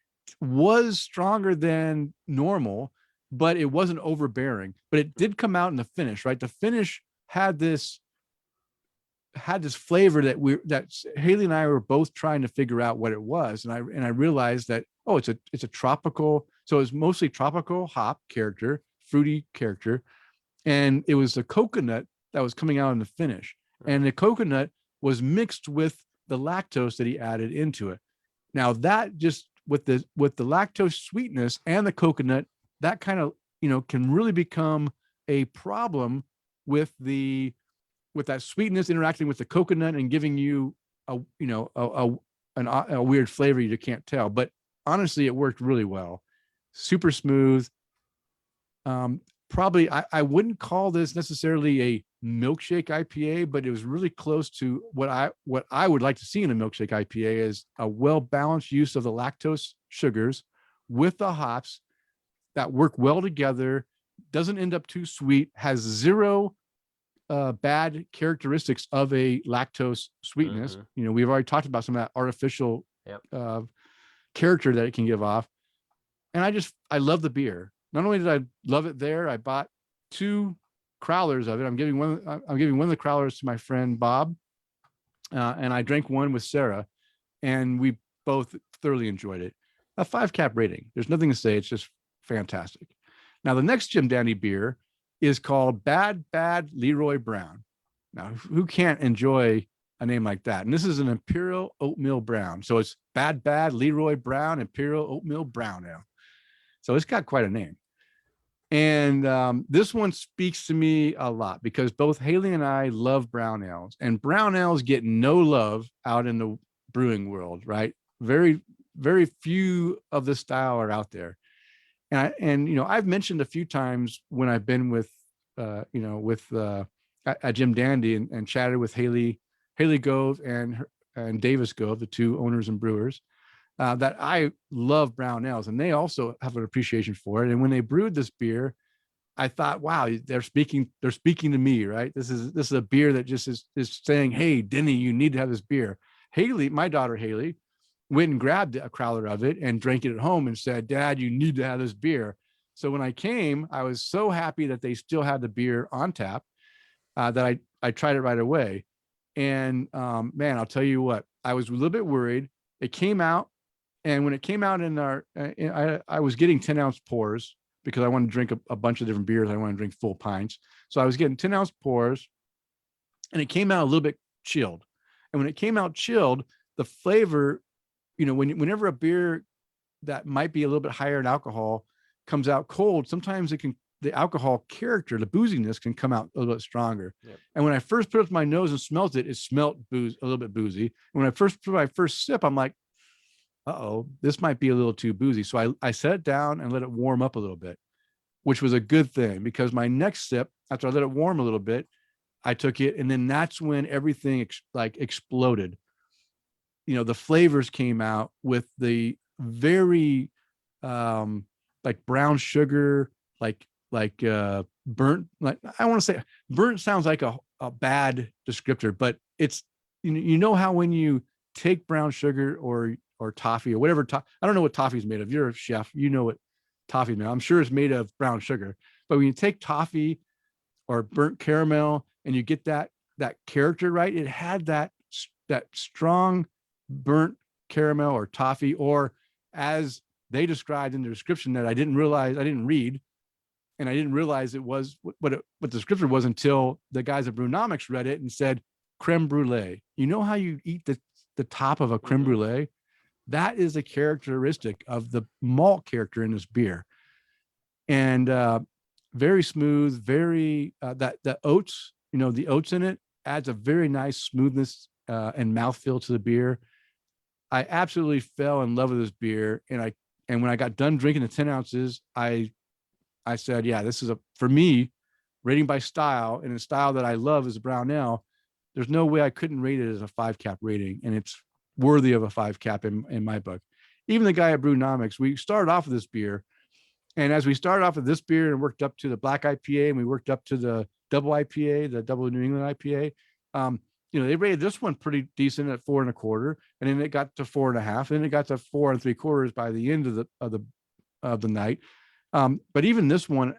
was stronger than normal, but it wasn't overbearing. But it did come out in the finish, right? The finish had this flavor that Haley and I were both trying to figure out what it was. And I realized that, it's a tropical. So it's mostly tropical hop character, fruity character. And it was the coconut that was coming out in the finish. And the coconut was mixed with the lactose that he added into it. Now that just with the lactose sweetness and the coconut, that kind of, can really become a problem with that sweetness interacting with the coconut and giving you a weird flavor you can't tell. But honestly, it worked really well. Super smooth. Probably I wouldn't call this necessarily a milkshake IPA, but it was really close to what I would like to see in a milkshake IPA, is a well-balanced use of the lactose sugars with the hops that work well together, doesn't end up too sweet, has zero bad characteristics of a lactose sweetness. We've already talked about some of that artificial character that it can give off. And I love the beer. Not only did I love it there, I bought 2 crowlers of it. I'm giving one of the crowlers to my friend Bob, and I drank one with Sarah, and we both thoroughly enjoyed it. A 5 cap rating. There's nothing to say. It's just fantastic. Now the next Jim Dandy beer is called Bad Leroy Brown. Now who can't enjoy a name like that? And this is an Imperial Oatmeal Brown. So it's Bad Leroy Brown Imperial Oatmeal Brown Ale. So it's got quite a name. And this one speaks to me a lot because both Haley and I love brown ales, and brown ales get no love out in the brewing world, right? Very, very few of this style are out there. And I've mentioned a few times when I've been with at Jim Dandy and chatted with Haley Gove and Davis Gove, the 2 owners and brewers, that I love brown ales, and they also have an appreciation for it. And when they brewed this beer, I thought, wow, they're speaking to me, right? This is a beer that just is saying, hey, Denny, you need to have this beer. Haley, my daughter Haley, went and grabbed a crowler of it and drank it at home and said, Dad, you need to have this beer. So when I came, I was so happy that they still had the beer on tap, that I tried it right away. And man, I'll tell you what, I was a little bit worried. It came out. And when it came out I was getting 10-ounce pours because I wanted to drink a bunch of different beers. I wanted to drink full pints. So I was getting 10-ounce pours, and it came out a little bit chilled. And when it came out chilled, the flavor, whenever a beer that might be a little bit higher in alcohol comes out cold, sometimes the alcohol character, the booziness can come out a little bit stronger. Yep. And when I first put it to my nose and smelled it, it smelled a little bit boozy. And when I first put my first sip, I'm like, this might be a little too boozy. So I set it down and let it warm up a little bit. which was a good thing because my next sip, after I let it warm a little bit, I took it, and then that's when everything exploded. The flavors came out with the very like brown sugar, burnt, like I want to say burnt sounds like a bad descriptor, but it's how when you take brown sugar or toffee or whatever, I don't know what toffee is made of. You're a chef, you know what toffee is made of. I'm sure it's made of brown sugar, but when you take toffee or burnt caramel and you get that character right, it had that strong burnt caramel or toffee, or as they described in the description that I didn't read, and I didn't realize it was what the description was until the guys at Brewnomics read it and said creme brulee. You know how you eat the top of a creme brulee? That is a characteristic of the malt character in this beer. And very smooth, very that the oats, the oats in it adds a very nice smoothness and mouthfeel to the beer. I absolutely fell in love with this beer, and when I got done drinking the 10 ounces, I said, yeah, this is for me, rating by style, and a style that I love is a brown ale. There's no way I couldn't rate it as a 5 cap rating, and it's worthy of a 5 cap in my book. Even the guy at Brewnomics, we started off with this beer, and as we started off with this beer and worked up to the black IPA, and we worked up to the double IPA, the double New England IPA, they rated this one pretty decent at 4.25, and then it got to 4.5, and then it got to 4.75 by the end of the night. But even this one,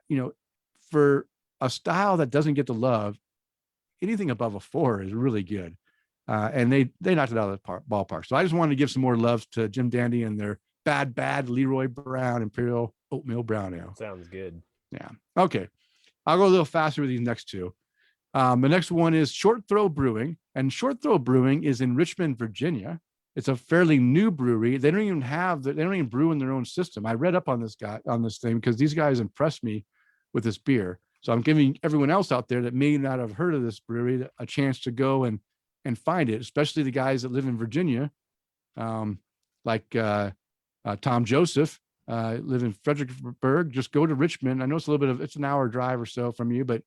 for a style that doesn't get the love, anything above a 4 is really good. And they knocked it out of the ballpark. So I just wanted to give some more love to Jim Dandy and their bad Leroy Brown Imperial Oatmeal Brown Ale. Sounds good. Yeah. Okay. I'll go a little faster with these next two. The next one is Short Throw Brewing, and Short Throw Brewing is in Richmond, Virginia. It's a fairly new brewery. They don't even brew in their own system. I read up on this thing because these guys impressed me with this beer. So I'm giving everyone else out there that may not have heard of this brewery a chance to go and find it, especially the guys that live in Virginia, like Tom Joseph, live in Fredericksburg. Just go to Richmond. I know it's an hour drive or so from you, but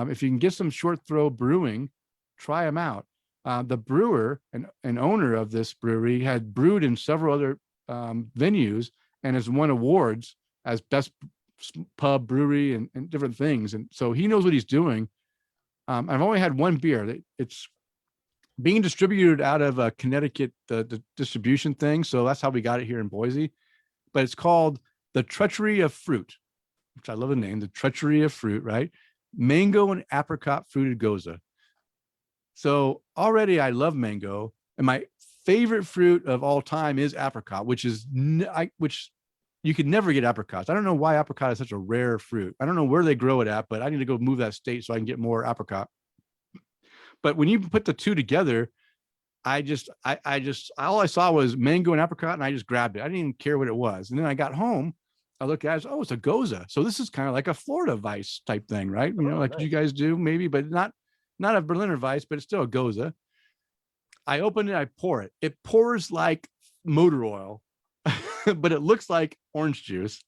if you can get some Short Throw Brewing, try them out. The brewer and owner of this brewery had brewed in several other venues and has won awards as best pub brewery and different things. And so he knows what he's doing. I've only had one beer. It's being distributed out of Connecticut, the distribution thing. So that's how we got it here in Boise. But it's called the Treachery of Fruit, which I love the name, the Treachery of Fruit, right? Mango and apricot fruited Gose. So already I love mango, and my favorite fruit of all time is apricot, which you could never get apricots. I don't know why apricot is such a rare fruit. I don't know where they grow it at, but I need to go move that state so I can get more apricot. But when you put the two together, I just all I saw was mango and apricot, and I just grabbed it. I didn't even care what it was. And then I got home, I looked at it, oh, it's a Gose. So this is kind of like a Florida Vice type thing, right? Like nice. You guys do maybe, but not a Berliner Weiss, but it's still a Gose. I open it, I pour it. It pours like motor oil, but it looks like orange juice.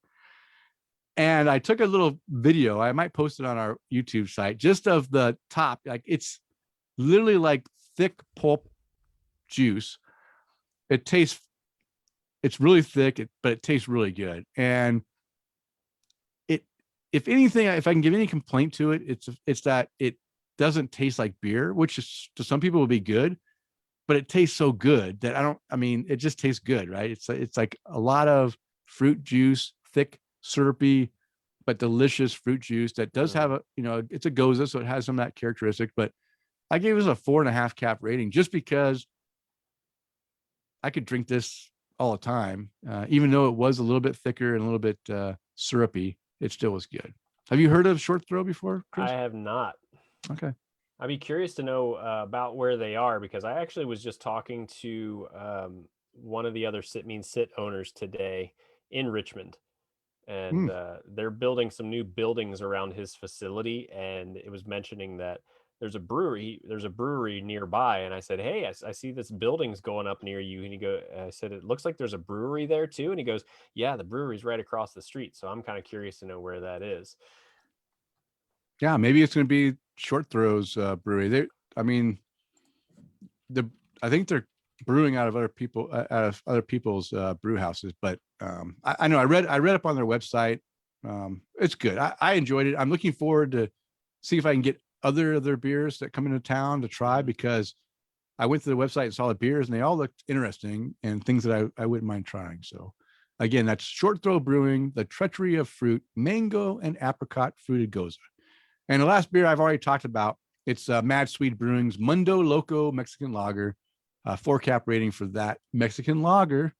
And I took a little video. I might post it on our YouTube site, just of the top. Like it's literally like thick pulp juice. It's really thick, but it tastes really good. And if anything, if I can give any complaint to it, it's that it doesn't taste like beer, which is, to some people would be good, but it tastes so good that it just tastes good, right? It's like a lot of fruit juice, thick, syrupy, but delicious fruit juice that does have it's a Gose, so it has some of that characteristic, but I gave this a 4.5 cap rating just because I could drink this all the time. Even though it was a little bit thicker and a little bit syrupy, it still was good. Have you heard of Short Throw before, Chris? I have not. Okay. I'd be curious to know about where they are, because I actually was just talking to one of the other Sit owners today in Richmond, and they're building some new buildings around his facility, and it was mentioning that there's a brewery nearby. And I said, hey, I see this building's going up near you. And I said, it looks like there's a brewery there too. And he goes, yeah, the brewery's right across the street. So I'm kind of curious to know where that is. Yeah, maybe it's going to be Short Throws Brewery. I think they're brewing out of other people's brew houses, but I know I read up on their website. It's good. I enjoyed it. I'm looking forward to see if I can get other beers that come into town to try, because I went to the website and saw the beers and they all looked interesting and things that I wouldn't mind trying. So again, that's Short Throw Brewing, the Treachery of Fruit, Mango and Apricot Fruited Gose. And the last beer I've already talked about, it's Mad Swede Brewing's Mundo Loco Mexican Lager, 4-cap rating for that Mexican lager,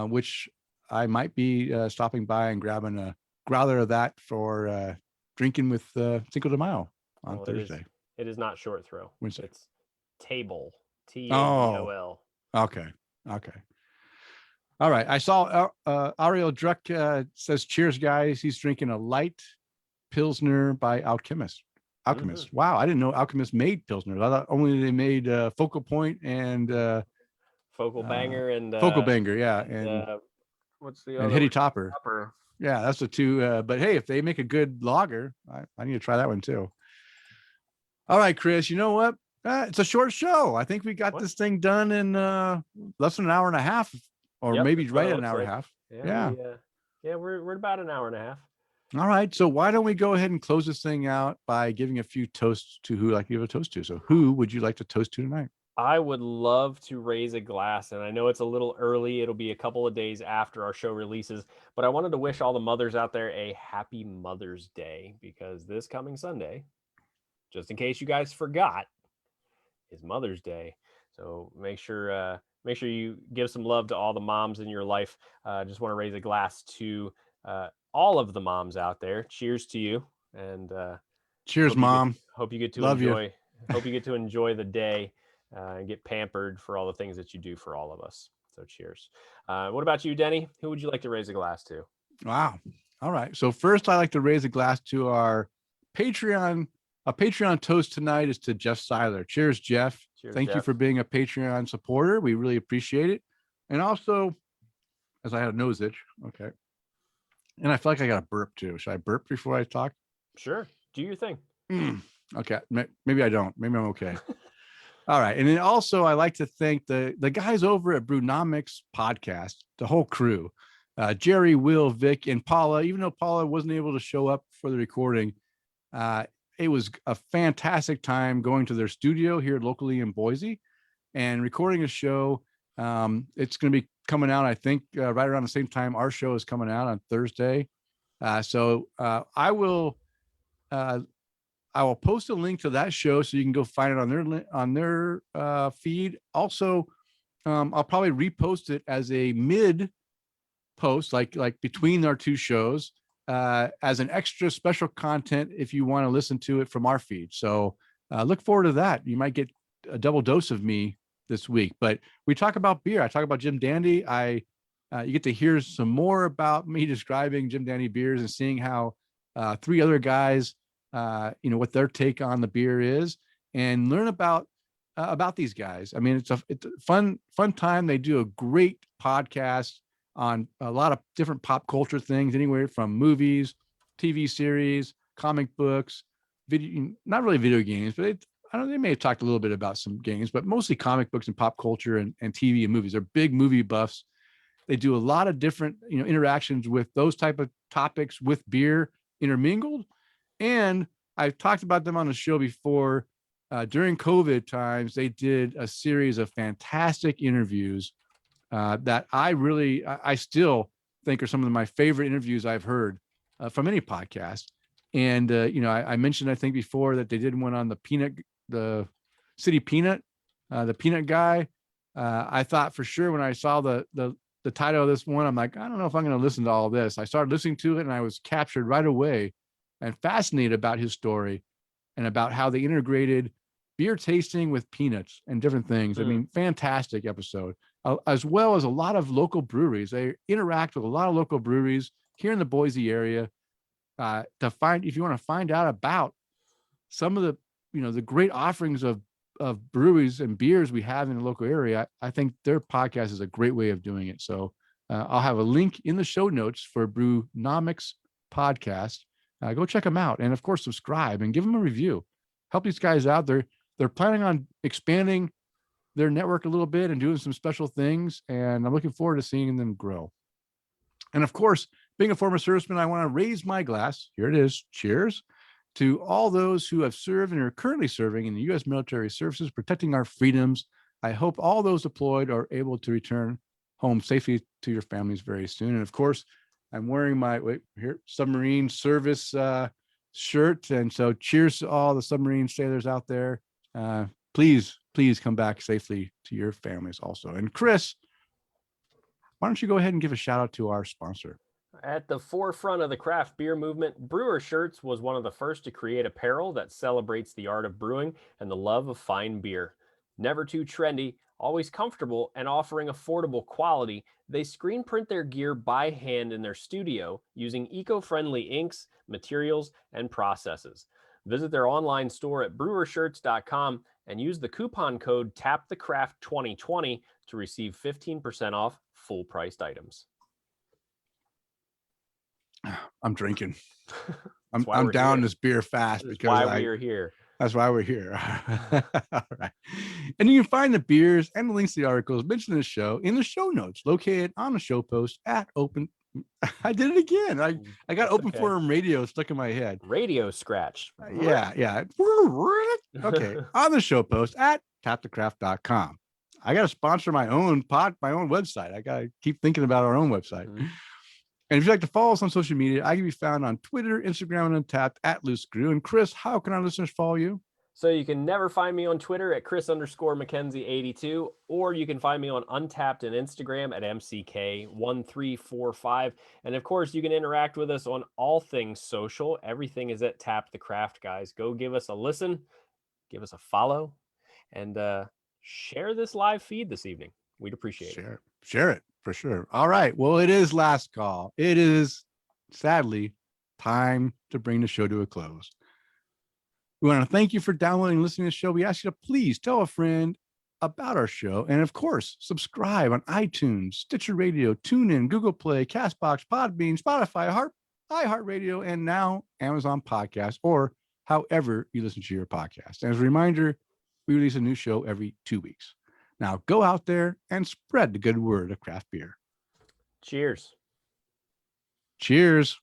which I might be stopping by and grabbing a growler of that for drinking with Cinco de Mayo on Thursday. It is not Short Throw. Wednesday. It's Table. T-A-B-O-L. Okay. All right. I saw Ariel Druck says, cheers, guys. He's drinking a light Pilsner by Alchemist. Mm-hmm. Wow. I didn't know Alchemist made Pilsners. I thought only they made Focal Point and Focal Banger and Focal Banger. Yeah. And what's the other? And Hitty Topper. Yeah. That's the two. But hey, if they make a good lager, I need to try that one too. All right, Chris, you know what? It's a short show. I think we got this thing done in less than an hour and a half, or maybe right at an hour and a half. Yeah. We're about an hour and a half. All right. So why don't we go ahead and close this thing out by giving a few toasts to who like to give a toast to. So who would you like to toast to tonight? I would love to raise a glass, and I know it's a little early. It'll be a couple of days after our show releases, but I wanted to wish all the mothers out there a happy Mother's Day, because this coming Sunday, just in case you guys forgot, is Mother's Day. So make sure you give some love to all the moms in your life. Just want to raise a glass to all of the moms out there. Cheers to you, and cheers, Mom. Hope you get to love enjoy. You. Hope you get to enjoy the day and get pampered for all the things that you do for all of us. So cheers. What about you, Denny? Who would you like to raise a glass to? Wow. All right. So first, I like to raise a glass to our Patreon. A Patreon toast tonight is to Jeff Seiler. Cheers, Jeff. Cheers, Thank you for being a Patreon supporter. We really appreciate it. And also, as I had a nose itch. Okay. And I feel like I got a burp too. Should I burp before I talk? Sure. Do your thing. Okay. Maybe I don't. Maybe I'm okay. All right. And then also, I like to thank the guys over at Brewnomics podcast, the whole crew, Jerry, Will, Vic, and Paula. Even though Paula wasn't able to show up for the recording, it was a fantastic time going to their studio here locally in Boise and recording a show. It's going to be coming out, I think, right around the same time our show is coming out on Thursday. So I will post a link to that show so you can go find it on their feed. Also, I'll probably repost it as a mid post, like between our two shows, as an extra special content if you want to listen to it from our feed. So look forward to that. You might get a double dose of me this week. But we talk about beer. I talk about Jim Dandy. You get to hear some more about me describing Jim Dandy beers and seeing how three other guys, what their take on the beer is, and learn about these guys. I mean, it's a fun time. They do a great podcast on a lot of different pop culture things, anywhere from movies, TV series, comic books, not really video games, but they may have talked a little bit about some games, but mostly comic books and pop culture and TV and movies. They're big movie buffs. They do a lot of different, interactions with those type of topics with beer intermingled. And I've talked about them on the show before. During COVID times, they did a series of fantastic interviews that I still think are some of my favorite interviews I've heard from any podcast. And, I mentioned, I think before, that they did one on the City Peanut, the peanut guy. I thought for sure when I saw the title of this one, I'm like, I don't know if I'm going to listen to all this. I started listening to it and I was captured right away and fascinated about his story and about how they integrated beer tasting with peanuts and different things. I mean, fantastic episode, as well as a lot of local breweries. They interact with a lot of local breweries here in the Boise area if you want to find out about some of the great offerings of breweries and beers we have in the local area, I think their podcast is a great way of doing it. So I'll have a link in the show notes for Brewnomics podcast. Go check them out, and of course subscribe and give them a review. Help these guys out. They're planning on expanding their network a little bit and doing some special things, and I'm looking forward to seeing them grow. And of course, being a former serviceman, I want to raise my glass. Here it is. Cheers to all those who have served and are currently serving in the U.S. military services, protecting our freedoms. I hope all those deployed are able to return home safely to your families very soon. And of course, I'm wearing my submarine service shirt. And so cheers to all the submarine sailors out there. Please come back safely to your families also. And Chris, why don't you go ahead and give a shout out to our sponsor? At the forefront of the craft beer movement, Brewer Shirts was one of the first to create apparel that celebrates the art of brewing and the love of fine beer. Never too trendy, always comfortable, and offering affordable quality, they screen print their gear by hand in their studio using eco-friendly inks, materials, and processes. Visit their online store at brewershirts.com and use the coupon code TAPTHECRAFT2020 to receive 15% off full-priced items. I'm drinking. I'm down this beer fast because we're here. That's why we're here. All right. And you can find the beers and the links to the articles mentioned in the show in the show notes located on the show post at open. I did it again. I got Open Forum Radio stuck in my head. Radio scratch. Yeah. Okay. On the show post at tapthecraft.com. I got to sponsor my own website. I got to keep thinking about our own website. Mm-hmm. And if you'd like to follow us on social media, I can be found on Twitter, Instagram, and Untapped at Loose Screw. And Chris, how can our listeners follow you? So you can never find me on Twitter at Chris_McKenzie82, or you can find me on Untapped and Instagram at MCK1345. And of course, you can interact with us on all things social. Everything is at Tap the Craft, guys. Go give us a listen, give us a follow, and share this live feed this evening. We'd appreciate it. Share it. For sure. All right. Well, it is last call. It is sadly time to bring the show to a close. We want to thank you for downloading and listening to the show. We ask you to please tell a friend about our show. And of course, subscribe on iTunes, Stitcher Radio, TuneIn, Google Play, CastBox, Podbean, Spotify, iHeartRadio, and now Amazon Podcast, or however you listen to your podcast. And as a reminder, we release a new show every 2 weeks. Now go out there and spread the good word of craft beer. Cheers. Cheers.